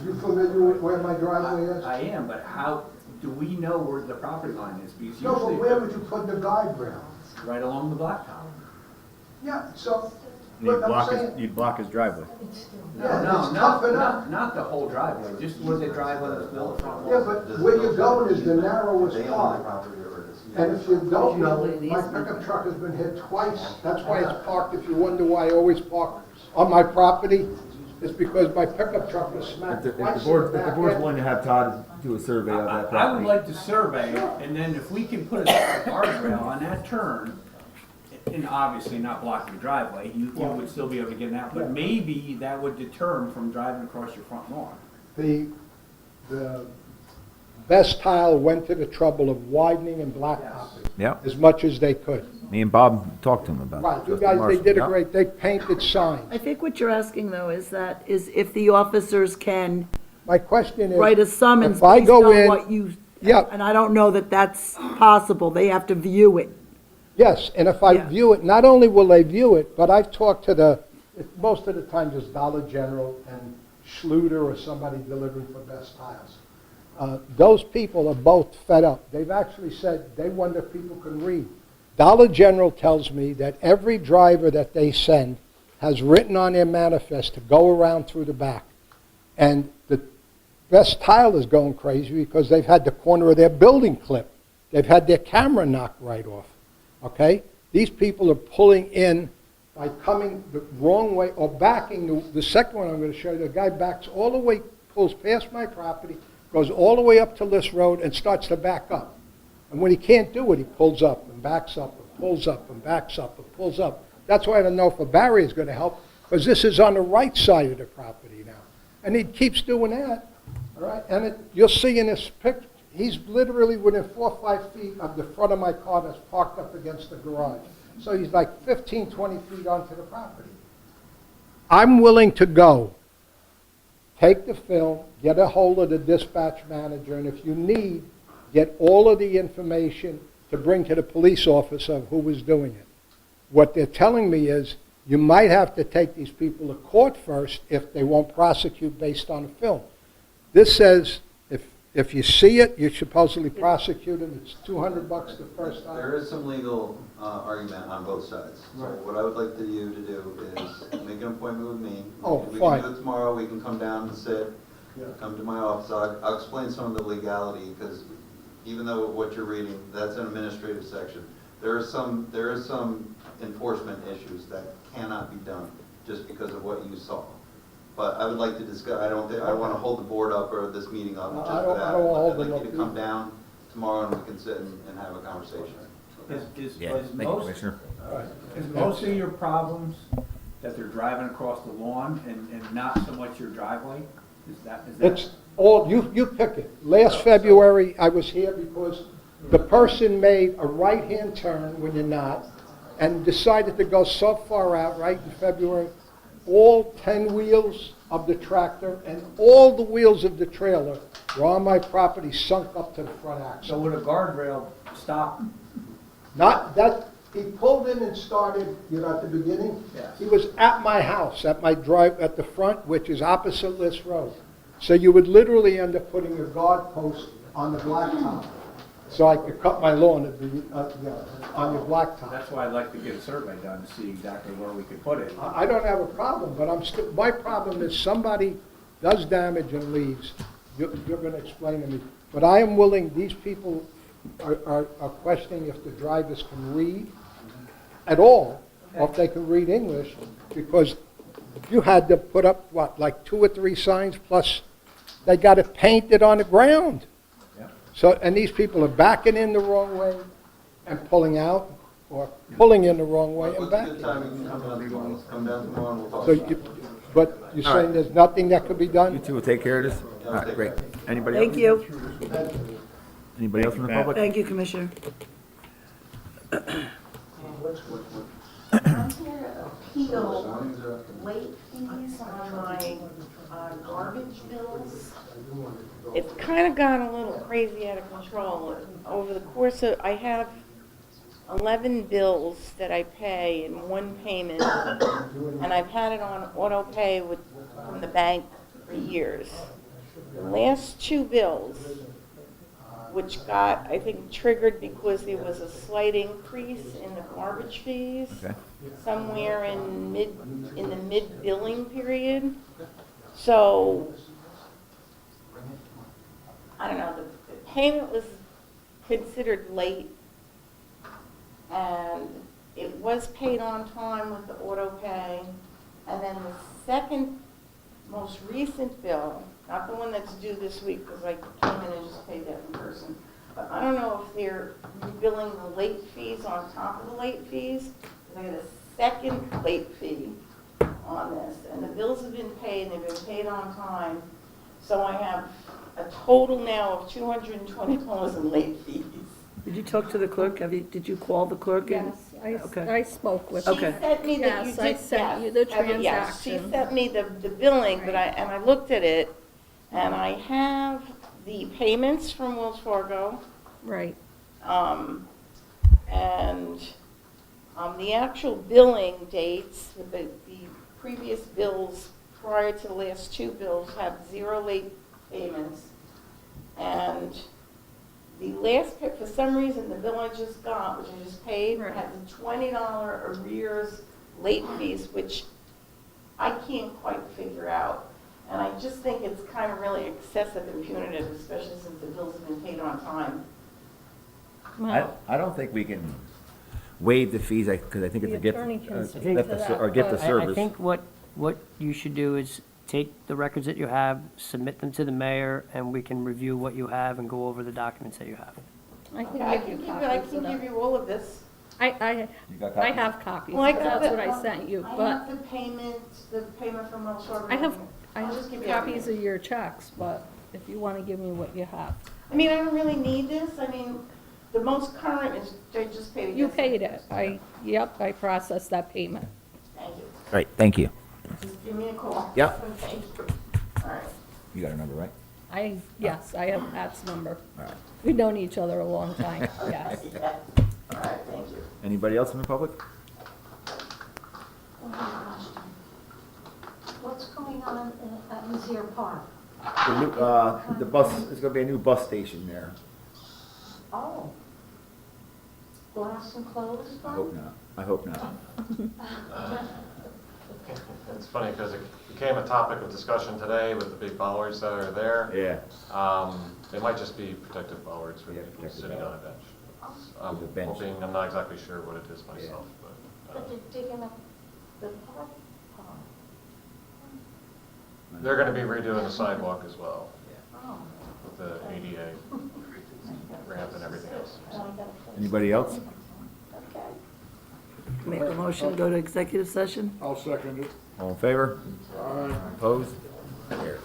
you familiar with where my driveway is? I am, but how, do we know where the property line is? Because No, but usually, where would you put the guardrail? right along the blacktop. Yeah, so, You'd but I'm saying, block his driveway. yeah, No, it's tough enough. not the whole driveway, just where the driveway is built from. Yeah, but where you're going is the narrowest They own the part. property or it's. And if you don't know, my pickup truck has been hit twice. That's why it's parked. If you wonder why I always park on my property, it's because my pickup truck was If smacked the twice. in board's back willing end. to have Todd do a survey of that I would property. like to survey, and then if we can put a guardrail on that turn, and obviously not blocking the driveway, you would still be able to get it out, but maybe that would deter them from driving across your front lawn. The Best Tile went to the trouble of widening and blacktopping Yeah, as much as they could. me and Bob talked to him about it. Right, you Justin guys, they Marshall. did a Yeah. great, they painted signs. I think what you're asking, though, is if the officers can My question is. write a summons if I based go on in- what you, Yeah, and I don't know that that's possible. They have to view it. yes, and if I Yeah. view it, not only will they view it, but I've talked to most of the time it's Dollar General and Schluter or somebody delivering for Best Tiles. Those people are both fed up. They've actually said they wonder if people can read. Dollar General tells me that every driver that they send has written on their manifest to go around through the back. And the Best Tile is going crazy because they've had the corner of their building clipped. They've had their camera knocked right off. Okay? These people are pulling in by coming the wrong way or backing. The second one I'm going to show you, the guy backs all the way, pulls past my property, goes all the way up to List Road and starts to back up. And when he can't do it, he pulls up and backs up and pulls up and backs up and pulls up. That's why I don't know if a barrier is going to help, because this is on the right side of the property now. And he keeps doing that, all right? And you'll see in this picture, he's literally within 4 or 5 feet of the front of my car that's parked up against the garage. So he's like 15, 20 feet onto the property. I'm willing to go, take the film, get a hold of the dispatch manager, and if you need, get all of the information to bring to the police officer of who was doing it. What they're telling me is you might have to take these people to court first if they won't prosecute based on the film. This says if you see it, you supposedly prosecute it. It's $200 the first time. There is some legal argument on both sides. So Right. what I would like you to do is make an appointment with me. Oh, We fine. can do it tomorrow, we can come down and sit, Yeah. come to my office. I'll explain some of the legality, because even though what you're reading, that's an administrative section. There is some enforcement issues that cannot be done just because of what you saw. But I would like to discuss, I don't want to hold the board up or this meeting up just I for don't- that. I don't wanna hold I'd like them you up to come down tomorrow and we can sit and have a conversation. Is Yeah, thank you, most, Commissioner. is most of your problems that they're driving across the lawn and not so much your driveway? Is that? It's all, you pick it. Last February, I was here because the person made a right-hand turn when you're not, and decided to go so far out, right in February, all 10 wheels of the tractor and all the wheels of the trailer They're on my property, sunk up to the front So axle. would a guardrail stop? Not that, he pulled in and started, you know, at the beginning? Yes. He was at my house, at my drive, at the front, which is opposite List Road. So you would literally end up putting a guard post on the blacktop, so I could cut my lawn on your blacktop. That's why I'd like to get a survey done to see exactly where we could put it. I don't have a problem, but I'm still, my problem is somebody does damage and leaves, you're gonna explain to me. But I am willing, these people are questioning if the drivers can read at all, or if they can read English, because you had to put up, what, like 2 or 3 signs, plus they got it painted on the ground. Yeah. So, and these people are backing in the wrong way and pulling out, or pulling in the wrong way and What's a backing. good time you can come down tomorrow? Come down tomorrow and we'll talk So about it. but you're saying there's nothing that could be You done? two will take care of this? All right, great. Anybody else? Thank you. Anybody else from the public? Thank you, Commissioner. I'm here to appeal late fees on my garbage bills. It's kind of gotten a little crazy out of control. Over the course of, I have 11 bills that I pay in one payment, and I've had it on auto pay from the bank for years. The last 2 bills, which got, I think, triggered because there was a slight increase in the garbage fees Okay. somewhere in the mid-billing period. So, I don't know, the payment was considered late, and it was paid on time with the auto pay. And then the second most recent bill, not the one that's due this week, because I came in and just paid that in person, but I don't know if they're billing the late fees on top of the late fees, because I got a second late fee on this, and the bills have been paid, and they've been paid on time, so I have a total now of $220 in late fees. Did you talk to the clerk? Did you call the clerk? Yes, Okay. I spoke with She her. sent me that you Yes, did. I sent you the Yes, she transaction. sent me the billing, but I looked at it, and I have the payments from Wells Fargo, Right. and the actual billing dates, with the previous bills prior to the last 2 bills have 0 late payments. And the last, for some reason, the bill I just got, which I just paid, Right. had the $20 arrears late fees, which I can't quite figure out. And I just think it's kind of really excessive and punitive, especially since the bills have been paid on time. I don't think we can waive the fees, because I think it's The a gift, attorney can speak gift to of that, ser- or gift of but I service. think what you should do is take the records that you have, submit them to the mayor, and we can review what you have and go over the documents that you have. I can Okay, I give can you give you, I copies can of give them. you all of this. You got I copies? have copies, Well, I so got that's the- what I sent you, I but have the payment from Wells Fargo. I have I'll just give you copies everything. of your checks, but if you want to give me what you have. I mean, I don't really need this. I mean, the most current is, I just paid it. You yesterday. paid it. Yep, I processed that payment. Thank you. Right, thank you. Just give me a call. Yep. Thank you. All right. You got a number, right? Yes, I have Pat's number. All right. We've known each other a long time, yes. Yeah. All right, thank you. Anybody else in the public? What's going on at Mizzier Park? The bus, there's gonna be a new bus station there. Oh. Glass and clothes? I hope not. I hope not. It's funny because it became a topic of discussion today with the big bollards that are there. Yeah. They might just be protective bollards for Yeah, people protective sitting on a bollards. bench. With a bench. Hoping, I'm not exactly sure what it is myself, but But they're digging up the park. they're going to be redoing the sidewalk as well Oh. with the ADA ramp and everything else. Anybody else? Okay. Make a motion to go to executive session? I'll second it. All in favor? Aye. Opposed? Carried.